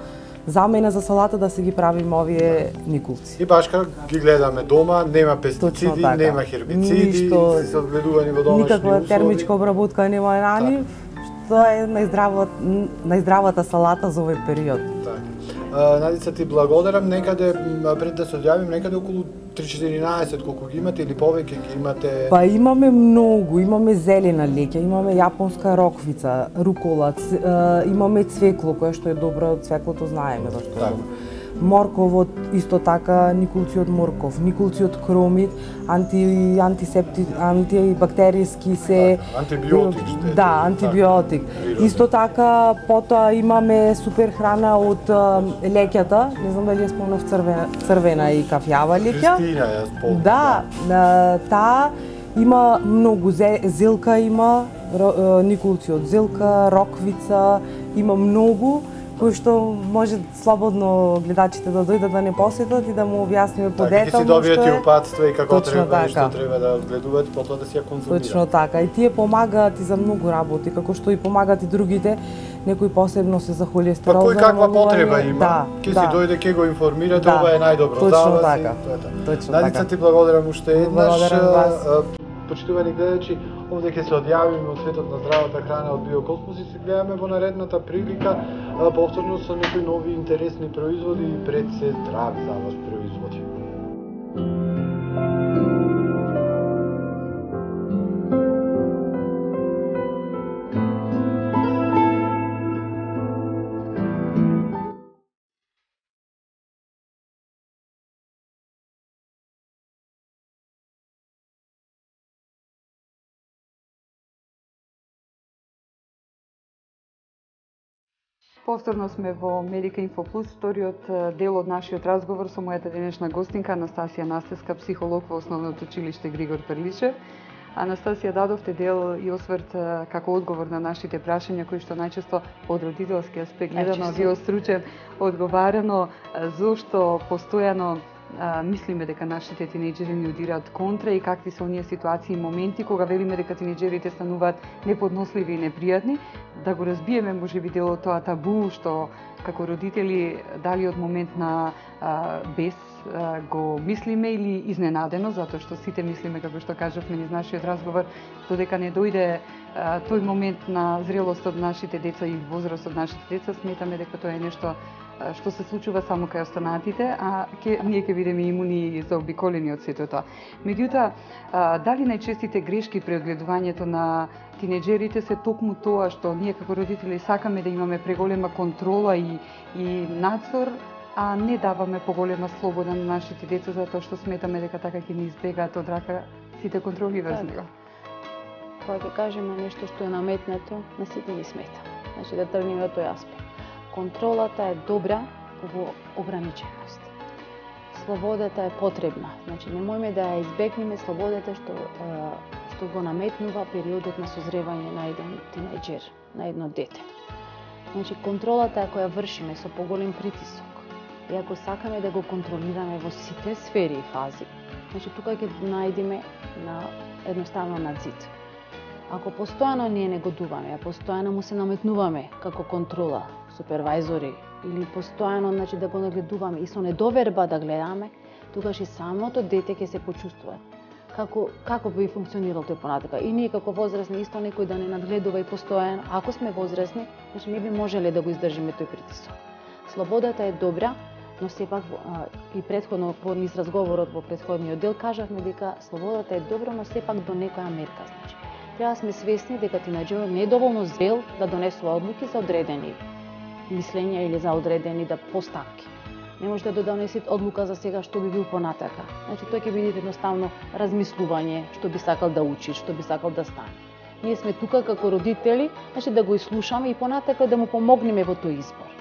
замена за салата да се ги правиме овие никулци. И башка ги гледаме дома, нема пестициди, нема хербициди, се согледувани во домашни услови. Никаква термичка обработка нема на нив, што е најздравата салата за овој период. Надица, ти благодарам. Некаде пред да се одјавим, некаде околу 3-14 колку ги имате или повеќе ги имате? Па имаме многу, имаме зелена леќа, имаме јапонска роквица, рукола, имаме цвекло кое што е добро, цвеклото знаеме зашто е добро. Морковот исто така, никулци од морков, никулци од кромит, антибактериски се антибиотик. Да, антибиотик. Исто така потоа имаме супер храна од леќата, не знам дали ја спомнав црвена и кафјава леќа. Кристина ја спомнав. Да, таа има многу зелка има, никулци од зелка, роквица, има многу кои што може слободно гледачите да дојдат да не посетат и да му објасниме подетално што е. Ќе си добијат и упатства и како треба и што треба да одгледуваат, потоа да си ја конзумираат. Точно така. И тие помагаат и за многу работи, како што и помагаат и другите, некои посебно се за холестерол. Па кој каква потреба има, ќе си дојде, ќе го информирате, ова е најдобро за вас. Точно така. Надица, ти благодарам уште еднаш. Благодарам вас. Почитувани гледачи, овде ќе се одјавиме од светот на здравата храна од Биокосмос и се гледаме во наредната прилика повторно со некои нови интересни производи и пред се здрави за вас производи. Повторно сме во Медика Инфо Плюс, вториот дел од нашиот разговор со мојата денешна гостинка Анастасија Настеска, психолог во Основното училиште Григор Перлишев. Анастасија, дадовте дел и осврт како одговор на нашите прашања кои што најчесто од родителски аспект гледано ви остручен одговарано зошто постојано мислиме дека нашите тинејџери ни удираат контра и какви се оние ситуации и моменти кога велиме дека тинејџерите стануваат неподносливи и непријатни, да го разбиеме можеби дел од тоа табу што како родители дали од момент на бес го мислиме или изненадено, затоа што сите мислиме, како што кажавме низ нашиот разговор, додека не дојде тој момент на зрелост од нашите деца и возраст од нашите деца, сметаме дека тоа е нешто што се случува само кај останатите, а ние ќе бидеме имуни и заобиколени од сето тоа. Меѓутоа, дали најчестите грешки при одгледувањето на тинеџерите се токму тоа што ние како родители сакаме да имаме преголема контрола и надзор, а не даваме поголема слобода на нашите деца затоа што сметаме дека така ќе ни избегаат од рака сите контроли врз него. Кога ќе кажеме нешто што е наметнато, на сите ни смета. Значи да тргнеме од тој аспект. Контролата е добра во ограниченост. Слободата е потребна. Значи немојме да ја избегнеме слободата што го наметнува периодот на созревање на еден тинеџер, на едно дете. Значи контролата е која вршиме со поголем притисок. И ако сакаме да го контролираме во сите сфери и фази, значи тука ќе најдеме едноставно надзид. Ако постојано ние негодуваме, а постојано му се наметнуваме како контрола, супервајзори, или постојано значи да го нагледуваме и со недоверба да гледаме, тогаш и самото дете ќе се почувствува како би функционирал тој понатака. И ние како возрастни исто некој да не надгледува и постојано, ако сме возрастни, значи не би можеле да го издржиме тој притисок. Слободата е добра, но сепак и претходно по низ разговорот во претходниот дел кажавме дека слободата е добра, но сепак до некоја мерка, значи. Треба да сме свесни дека тинеџерот не е доволно зрел да донесува одлуки за одредени мислења или за одредени постапки. Не може да донесе одлука за сега што би бил понатака. Значи тој ќе биде едноставно размислување, што би сакал да учи, што би сакал да стане. Ние сме тука како родители, значи да го изслушаме и понатака да му помогнеме во тој избор.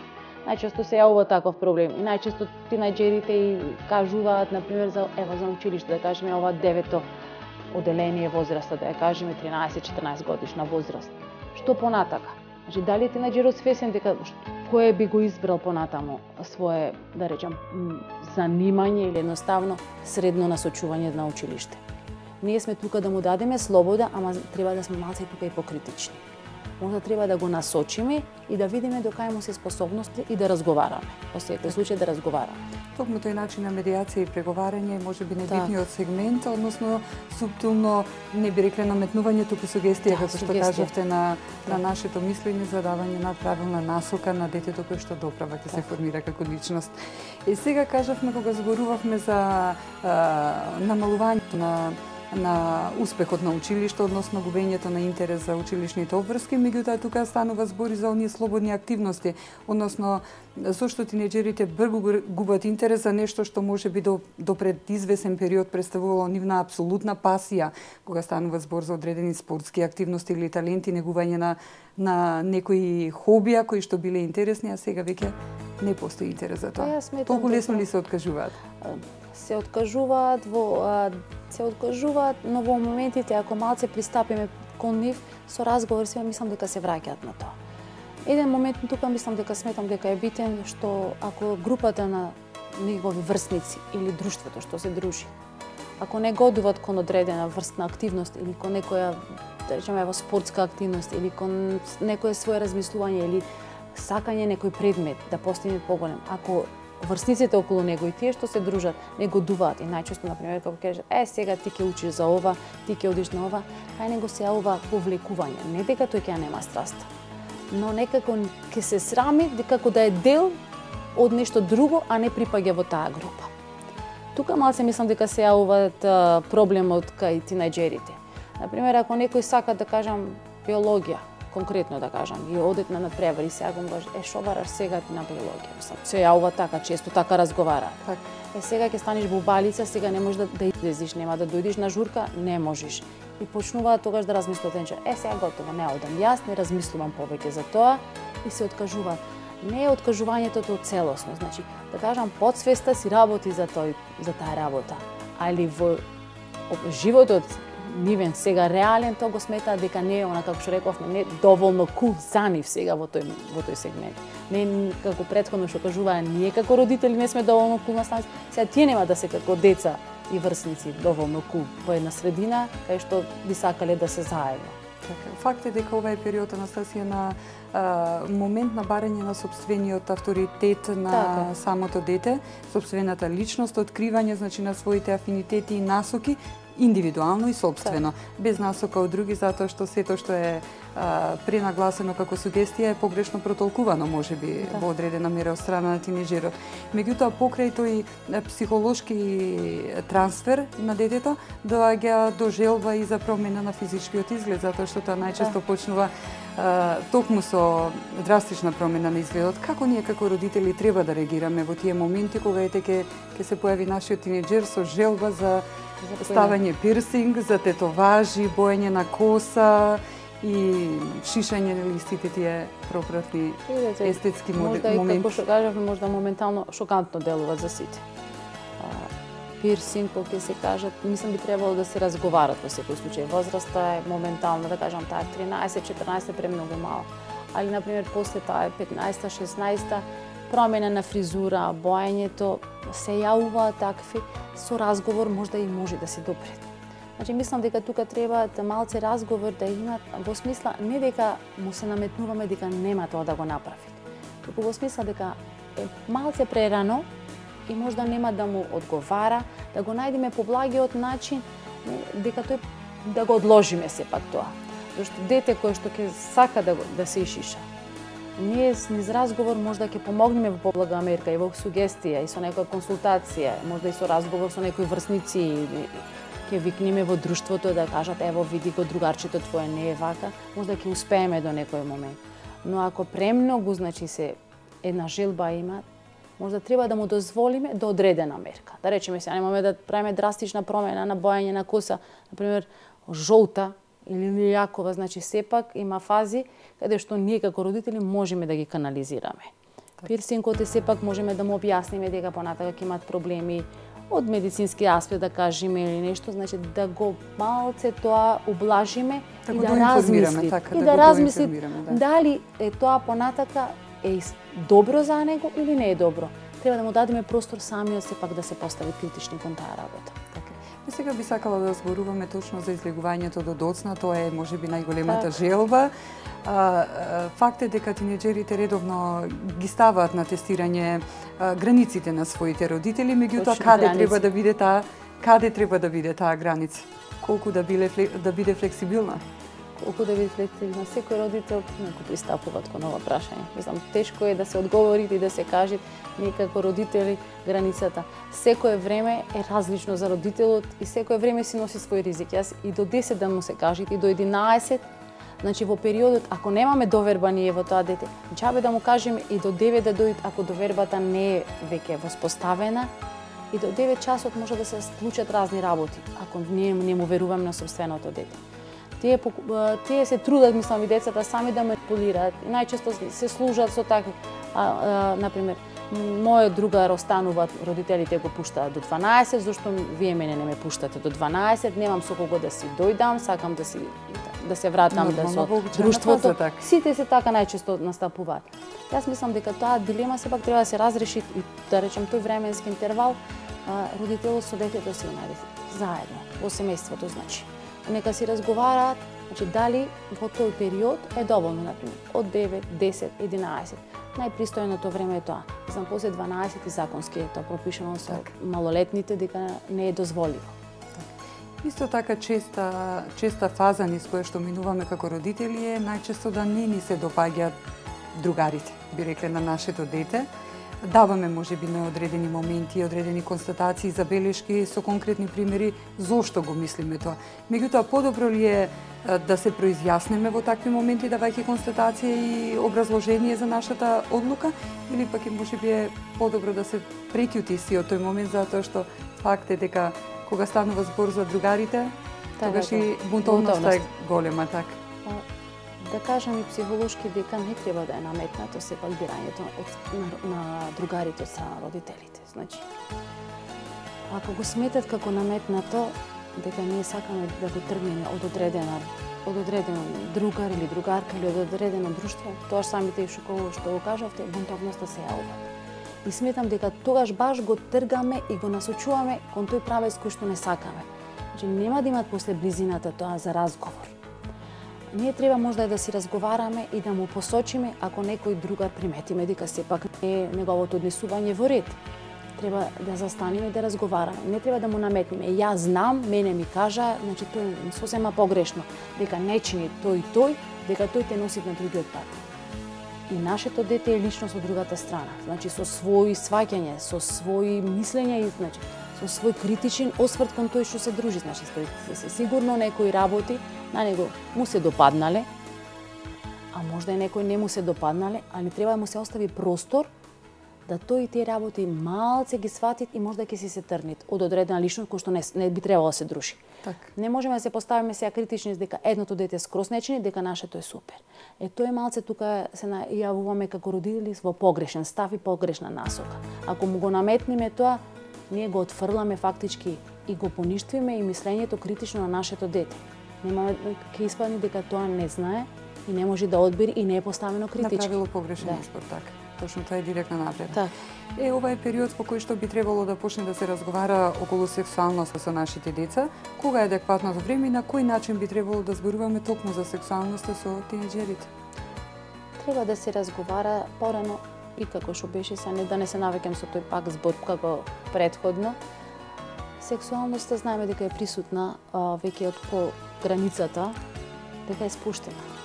Најчесто се јавува таков проблем и најчесто тинеџерите и кажуваат например за училиште, да кажеме ова 9-то оделение возраста, да ја кажеме 13-14 годишна возраст. Што понатака? Значи дали тинеџерот свесен дека кој би го избрал понатаму свое, да речам, занимање или едноставно средно насочување на училиште. Ние сме тука да му дадеме слобода, ама треба да сме малце тука и покритични. Можда треба да го насочиме и да видиме до кај му се способности и да разговараме. Во секој случај да разговараме. Токму тој начин на медијација и преговарање може би најбитниот сегмент, односно суптилно, не би рекле наметнување, туку сугестија, како што кажавте, на нашето мислење за давање на правилна насока на детето кој што доправа ќе се формира како личност. И сега кажавме кога зборувавме за намалувањето на успехот на училиште, односно губењето на интерес за училишните обврски, меѓутоа тука станува збори за оние слободни активности, односно зошто тинеџерите брзо губат интерес за нешто што може би до пред извесен период представувало нивна апсолутна пасија, кога станува збор за одредени спортски активности или таленти, негување на некои хобија кои што биле интересни, а сега веќе не постои интерес за тоа. Толку лесно ли се откажуваат? Се откажуваат, но во моментите ако малце пристапиме кон нив со разговор, сега мислам дека се враќаат на тоа. Еден момент тука мислам дека сметам дека е битен што ако групата на негови врсници или друштвото што се дружи, ако не годуват кон одредена врстна активност или кон некоја, да речеме, спортска активност или кон некое свое размислување или сакање некој предмет да постигне поголем, ако врсниците околу него и тие што се дружат не годуваат и најчесто например кога кажат сега ти ќе учиш за ова, ти ќе одиш на ова, кај него се јавува повлекување, не дека тој ќе нема страст, но некако ќе се срами дека да е дел од нешто друго, а не припаѓа во таа група. Тука малце мислам дека се јавуваат проблемот кај тинеџерите. Например, ако некој сака да кажам биологија, конкретно да кажам, и одет на надпревари, сега го кажа, шо бараш сега на биологија? Се јавува така, често така разговараат. Сега ќе станеш бубалица, сега не можеш да излезиш, нема да дојдеш на журка, не можеш. И почнуваат тогаш да размислуваат, сега готово, не одам јас, не размислувам повеќе за тоа и се откажуваат. Не е откажувањето тоа целосно, значи, да кажам, подсвеста си работи за таа работа, али во животот нивен сега реален, тоа го сметаат дека не е, како што рековме, не доволно кул за нив сега во тој сегмент. Не како претходно што кажуваа, ние како родители не сме доволно кул на станици, сега тие нема да се како деца и врсници доволно кул во една средина кај што би сакале да се заедно. Факт е дека ова е период, Анастасија, на момент на барање на сопствениот авторитет на самото дете, сопствената личност, откривање, значи, на своите афинитети и насоки, индивидуално и собствено, без насока од други, затоа што сето што е пренагласено како сугестија е погрешно протолкувано, можеби во одредена мера од страна на тинеџерот. Меѓутоа, покрај тој психолошки трансфер на детето, доаѓа до желба и за промена на физичкиот изглед, затоа што тоа најчесто почнува токму со драстична промена на изгледот. Како ние како родители треба да реагираме во тие моменти кога ете ќе се појави нашиот тинеџер со желба за ставање пирсинг, за тетоважи, боење на коса и шишање на сите тие пропратни естетски моменти? Можда и како што кажавме, можда моментално шокантно делува за сите. Пирсинг, кога се кажат, мислам би требало да се разговарат во секој случај. Возраста е моментално, да кажам, таа 13-14 премногу мало. Али, например, после таа 15-16 промена на фризура, боењето, се јавуваат такви, со разговор можда и може да се допред. Значи, мислам дека тука треба да малце разговор да имат, во смисла не дека му се наметнуваме дека нема тоа да го направи, туку во смисла дека е малце прерано и можда нема да му одговара, да го најдеме поблагиот начин, дека тој да го одложиме сепак тоа. Зашто дете кое што ќе сака да се ишиша, ние низ разговор можда ќе помогнеме во поблага мерка и во сугестија и со некоја консултација, можда и со разговор со некои врсници, ќе викнеме во друштвото да кажат ево види го другарчето твое не е вака, можда ќе успееме до некој момент. Но ако премногу, значи се една желба има, можда треба да му дозволиме до одредена мерка. Да речеме се, немаме да правиме драстична промена на боење на коса, например жолта или лилјакова, значи сепак има фази каде што ние како родители можеме да ги канализираме. Пирсингот е сепак можеме да му објасниме дека понатака ќе имат проблеми од медицински аспект, да кажеме, или нешто, значи да го малце тоа ублажиме и да размисли. И да размисли дали е тоа понатака е добро за него или не е добро. Треба да му дадеме простор самиот сепак да се постави критични кон таа работа. И сега би сакала да зборуваме точно за излегувањето до доцна, тоа е можеби најголемата желба. Факт е дека тинеџерите редовно ги ставаат на тестирање границите на своите родители, меѓутоа каде треба да биде таа граница? Колку да биде флексибилна? Колку да биде флексибилна? Секој родител неко пристапуваат кон ова прашање. Мислам, тешко е да се одговори и да се кажат ние како родители границата. Секое време е различно за родителот и секое време си носи свој ризик. Јас и до 10 да му се кажат и до 11, значи во периодот ако немаме доверба ние во тоа дете, џабе да му кажеме и до 9 да дојде ако довербата не е веќе воспоставена. И до 9 часот може да се случат разни работи ако ние не му веруваме на собственото дете. Тие се трудат, мислам, и децата сами да манипулираат и најчесто се служат со такви. Например, мојот другар останува, родителите го пуштаат до 12, зашто вие мене не ме пуштате до 12, немам со кого да си дојдам, сакам да се вратам со друштвото. Сите се така најчесто настапуваат. Јас мислам дека таа дилема сепак треба да се разреши и да речем тој временски интервал родителот со детето си најде заедно во семејството, значи. Нека си разговараат, значи дали во тој период е доволно, например, од 9, 10, 11. Најпристојното време е тоа. Знам, после 12 и законски е тоа пропишано со малолетните дека не е дозволиво. Исто така честа фаза низ која што минуваме како родители е најчесто да не ни се допаѓаат другарите, би рекле, на нашето дете. Даваме можеби на одредени моменти, одредени констатации, забелешки со конкретни примери зошто го мислиме тоа. Меѓутоа, подобро ли е да се произјаснеме во такви моменти, давајќи констатација и образложение за нашата одлука, или пак можеби е подобро да се преќути си од тој момент, затоа што факт е дека кога станува збор за другарите, тогаш и бунтовноста е голема, така. Да кажам и психолошки дека не треба да е наметнато сепак бирањето на другарите од страна родителите. Значи, ако го сметат како наметнато, дека ние сакаме да го тргнеме од одреден другар или другарка или од одредено друштво, тоа самите и шоколо што го кажавте, бунтовноста се јавува. И сметам дека тогаш баш го тргаме и го насочуваме кон тој правец кој што не сакаме. Значи, нема да имат после близината тоа за разговор. Ние треба можда да си разговараме и да му посочиме ако некој другар приметиме дека сепак не е неговото однесување во ред. Треба да застанеме и да разговараме. Не треба да му наметнеме. Јас знам, мене ми кажа, значи тој е сосема погрешно, дека не чини тој и тој, дека тој те носи на другиот пат. И нашето дете е личност од другата страна. Значи со своји сваќања, со своји мислења и значи со свој критичен осврт кон тој што се дружи. Значи се сигурно некои работи на него му се допаднале, а можда и некој не му се допаднале, али треба да му се остави простор да тој и тие работи малце ги сватит и можда ќе си се трнит од одредена личност кој што не би требало да се дружи. Так. Не можеме да се поставиме сега критични дека едното дете скрос не чини, дека нашето е супер. Тоа е малце тука се најавуваме како родители во погрешен став и погрешна насока. Ако му го наметнеме тоа, ние го отфрламе фактички и го поништиме и мислењето критично на нашето дете. Нема ќе испадне дека тоа не знае и не може да одбери и не е поставено критички. Направило погрешен избор, така. Точно тоа е директно напред. Так. Ова е период во кој што би требало да почне да се разговара околу сексуалноста со нашите деца. Кога е адекватното време и на кој начин би требало да зборуваме токму за сексуалноста со тинеџерите? Треба да се разговара порано и како што беше са, да не се навеќам со тој пак збор како претходно. Сексуалноста знаеме дека е присутна веќе од по границата, дека е спуштена.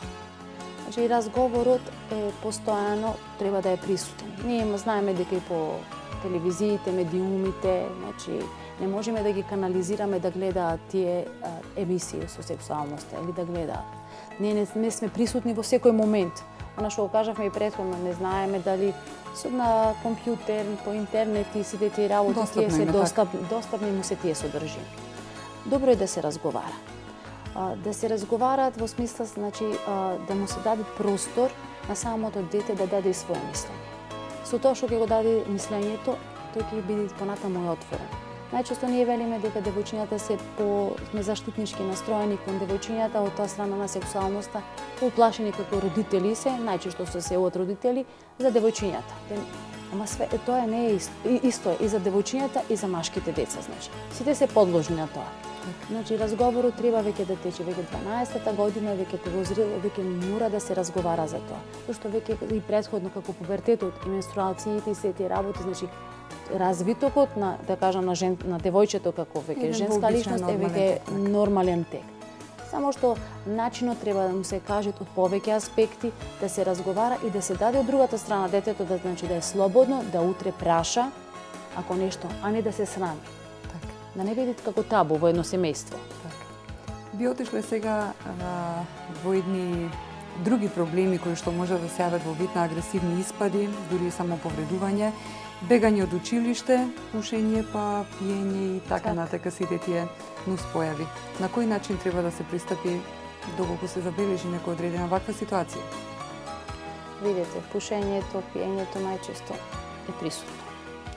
Значи, разговорот е постојано, треба да е присутен. Ние знаеме дека и по телевизиите, медиумите, значи, не можеме да ги канализираме да гледаат тие емисии со сексуалноста или да гледаат. Ние не сме присутни во секој момент. Она што го кажавме и претходно, не знаеме дали на компјутер, по интернет и сите тие работи, тие се достапни му се тие содржини. Добро е да се разговара. Да се разговараат во смисла, значи, да му се даде простор на самото дете да даде и своје мислење. Со тоа што ќе го даде мислењето, тој ќе биде понатаму и отворен. Најчесто ние велиме дека девојчињата сме заштитнички настроени кон девојчињата од таа страна на сексуалноста, уплашени како родители се, најчесто се од родители за девојчињата. Ама тоа не е исто и за девојчињата и за машките деца, значи. Сите се подложни на тоа. Значи, разговорот треба веќе да тече, веќе 12-та година, веќе мора да се разговара за тоа. Зашто веќе и претходно како пубертетот и менструациите и се тие работи, значи, развитокот на, да кажам, на девојчето како веќе женска личност е веќе нормален тек. Само што начинот треба да му се кажат од повеќе аспекти, да се разговара и да се даде од другата страна детето да, значи, да е слободно, да утре праша ако нешто, а не да се срами. Да не биде како табу во едно семејство. Би отишле сега во едни други проблеми кои што може да се јават во вид на агресивни испади, дури и самоповредување, бегање од училиште, пушење, па пиење и така натака сите тие нуспојави. На кој начин треба да се пристапи доколку се забележи некоја одредена ваква ситуација? Видете, пушењето, пиењето најчесто е присутно.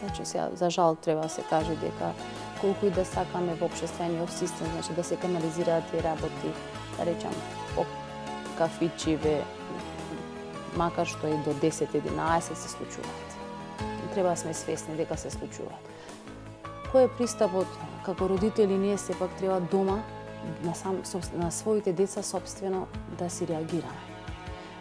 Значи, сега, за жал треба да се каже дека колку и да сакаме во општествениот систем, значи да се канализираат тие работи, да речам, по кафичиве, макар што и до 10-11 се случуваат. Треба да сме свесни дека се случуваат. Кој е пристапот како родители, ние сепак треба дома на своите деца собствено да си реагираме.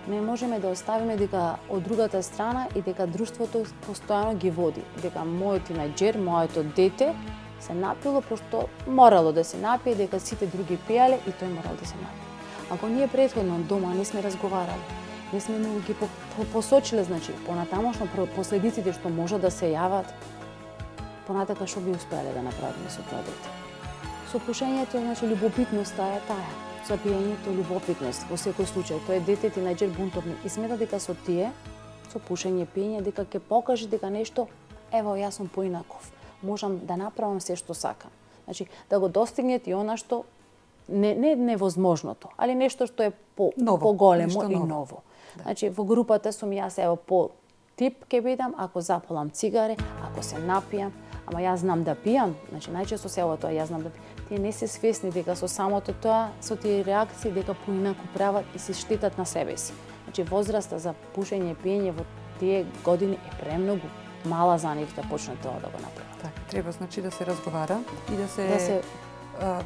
Не можеме да оставиме дека од другата страна и дека друштвото постојано ги води, дека мојот тинеџер, моето дете се напило пошто морало да се напие, дека сите други пиеле и тој морал да се напие. Ако ние претходно дома не сме разговарали, не сме ги посочиле, значи, понатамошно последиците што може да се јават, понатака што би успеале да направиме со тоа дете. Со пушењето, значи, љубопитноста е таа. Со пиењето, љубопитност, во секој случај. Тој е дете тинеџер бунтовник и смета дека со тие, со пушење, пиење, дека ќе покаже дека нешто, ево, јас сум поинаков. Можам да направам се што сакам. Значи, да го достигнете и она што не невозможното, али нешто што е поголемо и ново. Да. Значи, во групата сум јас, ево, по тип ќе бидам, ако запалам цигаре, ако се напијам, ама јас знам да пијам, значи најчесто се ова тоа, јас знам да пијам. Тие не се свесни дека со самото тоа, со тие реакции, дека поинаку прават и се штетат на себе си. Значи, возраста за пушење и пиење во тие години е премногу мала за нив да почнат тоа да го направат. Так, треба, значи, да се разговара и да се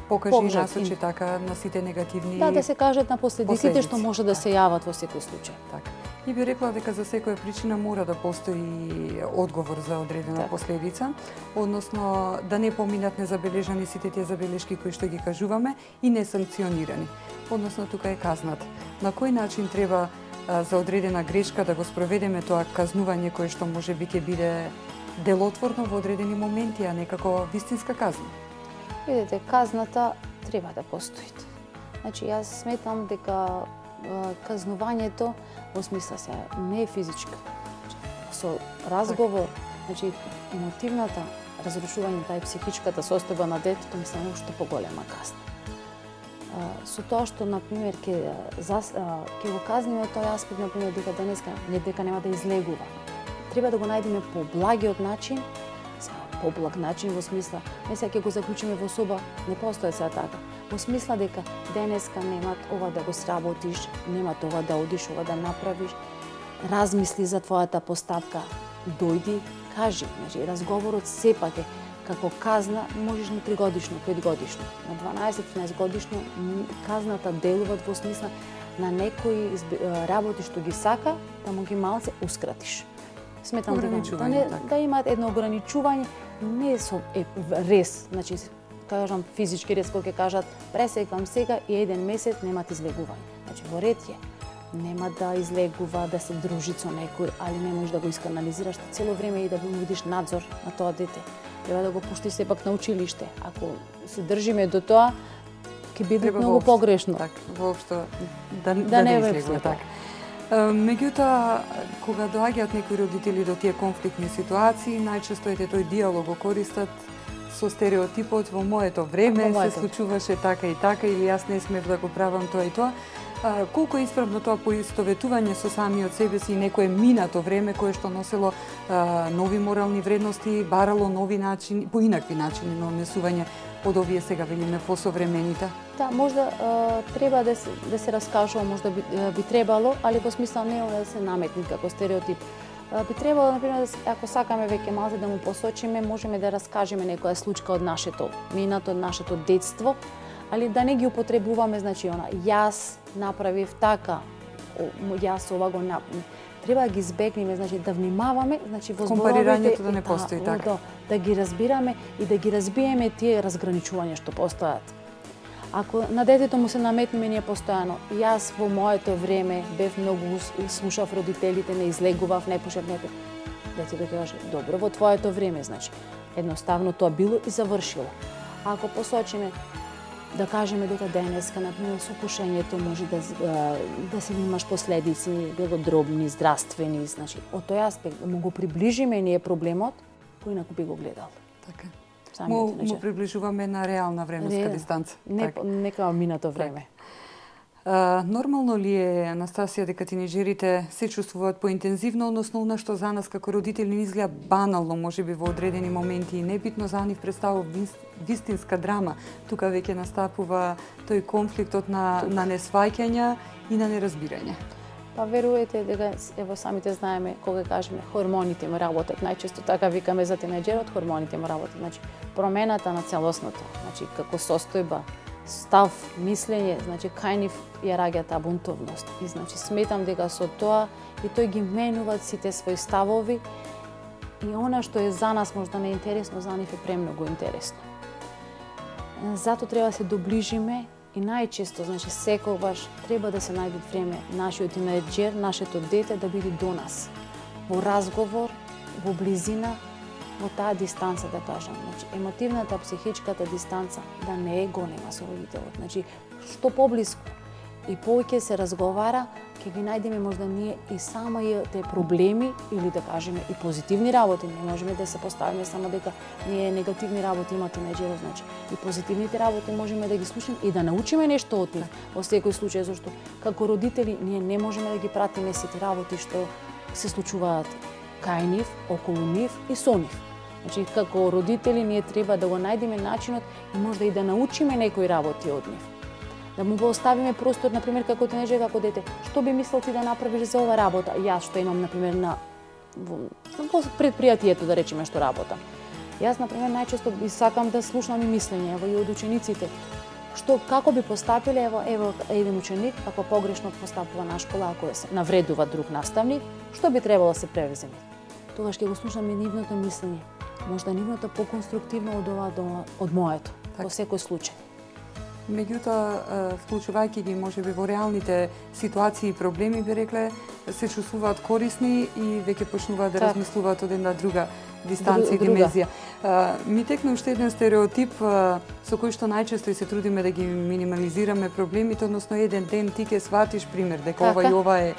покаже и насочи така на сите негативни да се кажат на последиците што може да се јават во секој случај. Така. И би рекла дека за секоја причина мора да постои одговор за одредена последица, односно да не поминат незабележани сите тие забелешки кои што ги кажуваме и не санкционирани. Односно тука е казнат. На кој начин треба за одредена грешка да го спроведеме тоа казнување кое што можеби ќе биде делотворно во одредени моменти, а не како вистинска казна? Видете, казната треба да постои. Значи, јас сметам дека казнувањето во смисла се не е физичка. Со разговор, значи емотивната разрушување тај психичката состојба на детето мислам уште поголема казна. Со тоа што на пример ќе го казниме тој аспект на пример дека денеска дека нема да излегува. Треба да го најдеме по благиот начин, поблаг начин во смисла не сега ќе го заклучиме во соба, не постои сега така. Во смисла дека денеска немат ова да го сработиш, немат ова да одиш, ова да направиш, размисли за твојата поставка, дојди, кажи. Значи, разговорот сепак е како казна, можеш на 3 годишно, 5 годишно, на 12-13 годишно, казната делува во смисла на некои работи што ги сака, да му ги малце ускратиш. Сметам да имаат едно ограничување, не со рез, значи кажам физички рез, кога ќе кажат пресекам сега и еден месец немат излегување. Значи во ред е. Нема да излегува, да се дружи со некој, али не можеш да го исканализираш цело време и да му видиш надзор на тоа дете. Треба да го пуштиш сепак на училиште. Ако се држиме до тоа, ќе биде многу погрешно. Так, воопшто да не излегува така. Меѓутоа, кога доаѓаат некои родители до тие конфликтни ситуации, најчесто е тој диалог го користат со стереотипот во моето време се случуваше така и така или јас не смев да го правам тоа и тоа. Колку е исправно тоа поистоветување со самиот себе си и некое минато време кое што носело нови морални вредности, барало нови начини, поинакви начини на однесување од овие сега велиме посовремените? Да, можда треба да се раскажува, можда би требало, али во смисла не да се наметни како стереотип. Би требало, например, ако сакаме веќе малце да му посочиме, можеме да раскажеме некоја случка од нашето минато, од нашето детство, али да не ги употребуваме, значи, јас направив така, јас ова го направив. Треба да ги избегнеме, значи, да внимаваме, значи, во зборовите... Компарирањето да не постои така. Да ги разбираме и да ги разбиеме тие разграничувања што постојат. Ако на детето му се наметнеме ние постојано, јас во моето време бев многу слушав родителите, не излегував, не пушев, не пушев. Детето ќе каже, добро, во твоето време, значи, едноставно тоа било и завршило. Ако посочиме, да кажеме дека денеска, например, со пушењето може да се имаш последици, било дробни, здравствени, значи, од тој аспект, да му го приближиме ние проблемот, поинаку би го гледал. Така. Му приближуваме на реална временска дистанца. Не као минато време. Нормално ли е, Анастасија, дека тинеџерите се чувствуваат поинтензивно, односно она што за нас како родители не изгледа банално, можеби во одредени моменти и небитно, за нив представува вистинска драма. Тука веќе настапува тој конфликтот на несваќања и на неразбирање. Па верувате дека ево самите знаеме кога кажеме хормоните му работат, најчесто така викаме за тинеџерот, хормоните му работат. Значи промената на целосното, значи како состојба, став, мислење, значи кај нив ја раѓа таа бунтовност. И значи сметам дека со тоа и тој ги менува сите своји ставови и она што е за нас можда не е интересно, за нив е премногу интересно. Зато треба да се доближиме и најчесто, значи секогаш треба да се најде време нашиот тинеџер, нашето дете да биде до нас. Во разговор, во близина, во таа дистанца, да кажам. Значи, емотивната, психичката дистанца да не е голема со родителот. Значи, што поблиску и повеќе се разговара, ќе ги најдеме можда ние и самите проблеми или да кажеме и позитивни работи. Не можеме да се поставиме само дека ние негативни работи има тинеџерот, значи и позитивните работи можеме да ги слушаме и да научиме нешто од нив. Во секој случај, зашто како родители ние не можеме да ги пратиме сите работи што се случуваат кај нив, околу нив и со нив. Значи, како родители ние треба да го најдеме начинот и можда и да научиме некои работи од нив. Да му го оставиме простор, например, како тинеџер, како дете. Што би мислел ти да направиш за ова работа? Јас што имам, например, на предпријатието, да речеме, што работам. Јас, например, најчесто би сакам да слушнам и мислење, и од учениците. како би постапиле, ево еден ученик, ако погрешно постапува на школа, ако се навредува друг наставник, што би требало да се превземе? Тогаш ќе го слушаме нивното мислење. Можда нивното поконструктивно од ова од моето, во секој случај. Меѓутоа, вклучувајќи ги можеби во реалните ситуации и проблеми, би рекле, се чувствуваат корисни и веќе почнуваат да размислуваат од една друга дистанција и dimenzија. Ми текна уште еден стереотип со кој што најчесто и се трудиме да ги минимализираме проблемите, односно еден ден ти ќе сватиш пример дека ова и ова е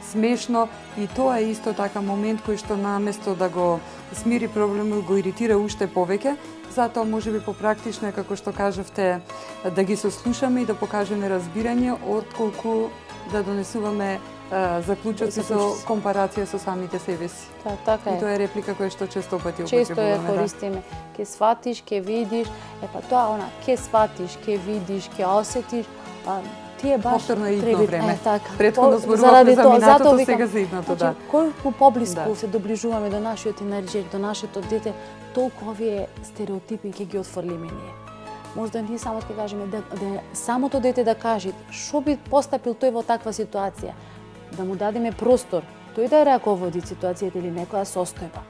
смешно и тоа е исто така момент кој што наместо да го смири проблемот го иритира уште повеќе. Затоа можеби попрактично е, како што кажавте, да ги сослушаме и да покажеме разбирање, отколку да донесуваме заклучоци со компарација со самите себе си. Така е. И тоа е реплика која што често пати употребуваме. Често ја користиме. Ке сватиш, ке видиш, тоа ке сватиш, ке видиш, ке осетиш, тие баш повторно е идно време. Претходно зборувавме за минатото, сега за идното, да. Колку поблиску се доближуваме до нашиот тинејџер, до нашето дете, толку овие стереотипи ќе ги отфрлиме ние. Можда ние само ќе кажеме да самото дете да каже што би постапил тој во таква ситуација, да му дадеме простор, тој да раководи ситуацијата или некоја состојба.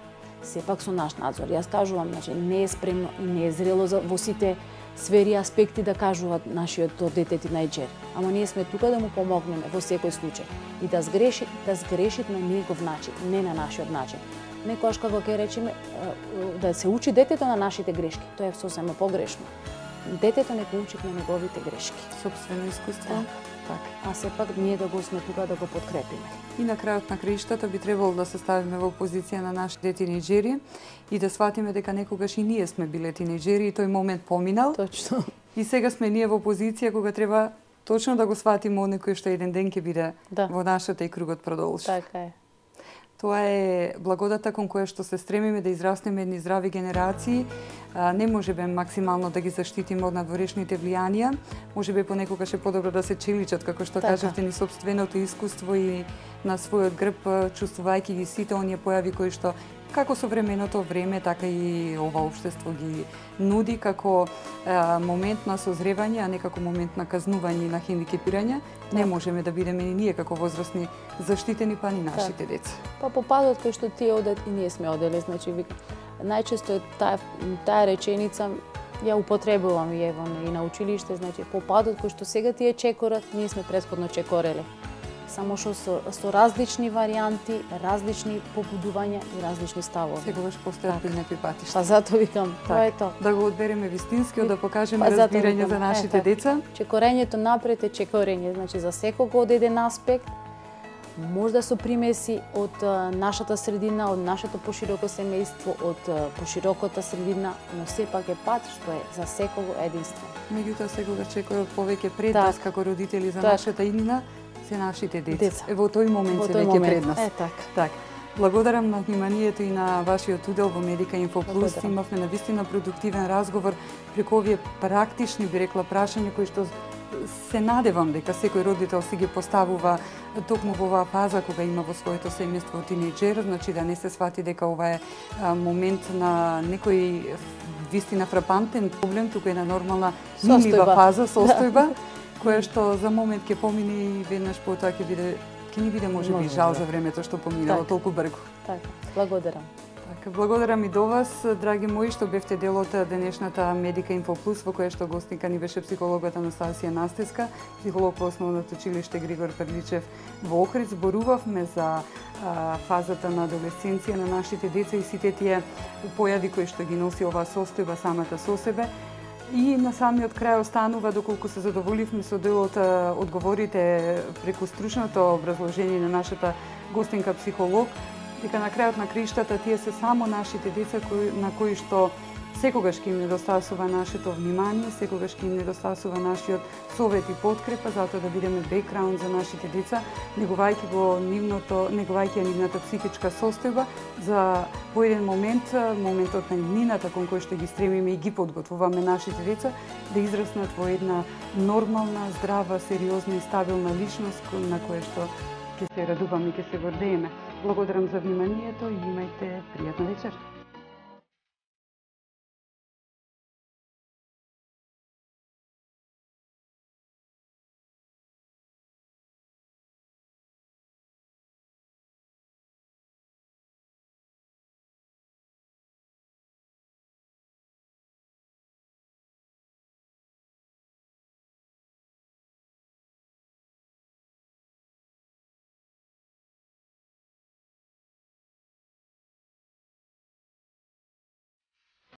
Сепак со наш надзор. Јас кажувам, значи не е спремно и не е зрело во сите сфери аспекти да кажуваат нашиот дете тинејџер. Ама ние сме тука да му помогнеме во секој случај и да сгреши на негов начин, не на нашиот начин. Некојаш како ќе речеме да се учи детето на нашите грешки, тоа е сосема погрешно. Детето нека учи на неговите грешки. Собствено искуство. А сепак ние да го сме тука да го подкрепиме. И на крајот на краиштата би требало да се ставиме во позиција на нашите тинејџери и да сватиме дека некогаш и ние сме биле тинејџери и тој момент поминал. Точно. И сега сме ние во позиција кога треба точно да го сватиме од некој што еден ден ќе биде во нашата и кругот продолжи. Така е. Тоа е благодата кон која што се стремиме да израснеме едни здрави генерации. Не можеме максимално да ги заштитиме од надворешните влијанија. Можеби понекогаш е подобро да се челичат, како што кажавте, ни сопственото искуство и на својот грб, чувствувајќи ги сите оние појави кои што како современото време, така и ова општество ги нуди како момент на созревање, а не како момент на казнување и на хендикепирање. Не можеме да бидеме и ние како возрастни заштитени, па ни нашите деца. Па по патот кај што тие одат и ние сме оделе, значи најчесто е таа реченица ја употребувам и на училиште, значи по патот кој што сега тие чекорат, ние сме претходно чекореле. Само што со различни варијанти, различни побудувања и различни ставови. Секогаш постојат некои патишта. Па затоа викам, тоа е тоа. Да го одбереме вистинскиот, да покажеме разбирање за нашите деца. Чекорењето напред е чекорење, значи за секого од еден аспект, можда со примеси од нашата средина, од нашето пошироко семејство, од пошироката средина, но сепак е пат што е за секого единствен. Меѓутоа секогаш чекорот повеќе пред нас како родители за нашата иднина се нашите деца. Во тој момент се веќе пред нас. Так. Благодарам на вниманието и на вашиот удел во Медика Инфо Плюс. Имавме навистина продуктивен разговор преку овие практични, би рекла, прашања кои што се надевам дека секој родител си ги поставува токму во оваа фаза кога има во своето семејство тинејџер, значи да не се свати дека ова е момент на некој вистина фрапантен проблем, туку е на нормална милива фаза, состојба, која што за момент ќе помине и веднаш потоа ќе ни биде можеби жал за времето што поминало толку брзо. Така, благодарам. Благодарам и до вас, драги мои, што бевте дел од денешната Медика Инфо Плюс, во која што гостинка ни беше психологот Анастасија Настеска, психолог во Основното училиште Григор Перличев во Охрид. Зборувавме за фазата на адолесценција на нашите деца и сите тие појави кои што ги носи оваа состојба самата со себе. И на самиот крај останува, доколку се задоволивме со дел од одговорите преку стручното образложение на нашата гостинка психолог, дека на крајот на краиштата тие се само нашите деца на кои што секогаш ќе им недостасува нашето внимание, секогаш ќе им недостасува нашиот совет и подкрепа, затоа да бидеме бекграунд за нашите деца, негувајќи нивната психичка состојба за по еден моментот на иднината кон кој што ги стремиме и ги подготвуваме нашите деца да израснат во една нормална, здрава, сериозна и стабилна личност на која што ќе се радуваме и ќе се гордееме. Благодарам за вниманието и имајте пријатна вечер.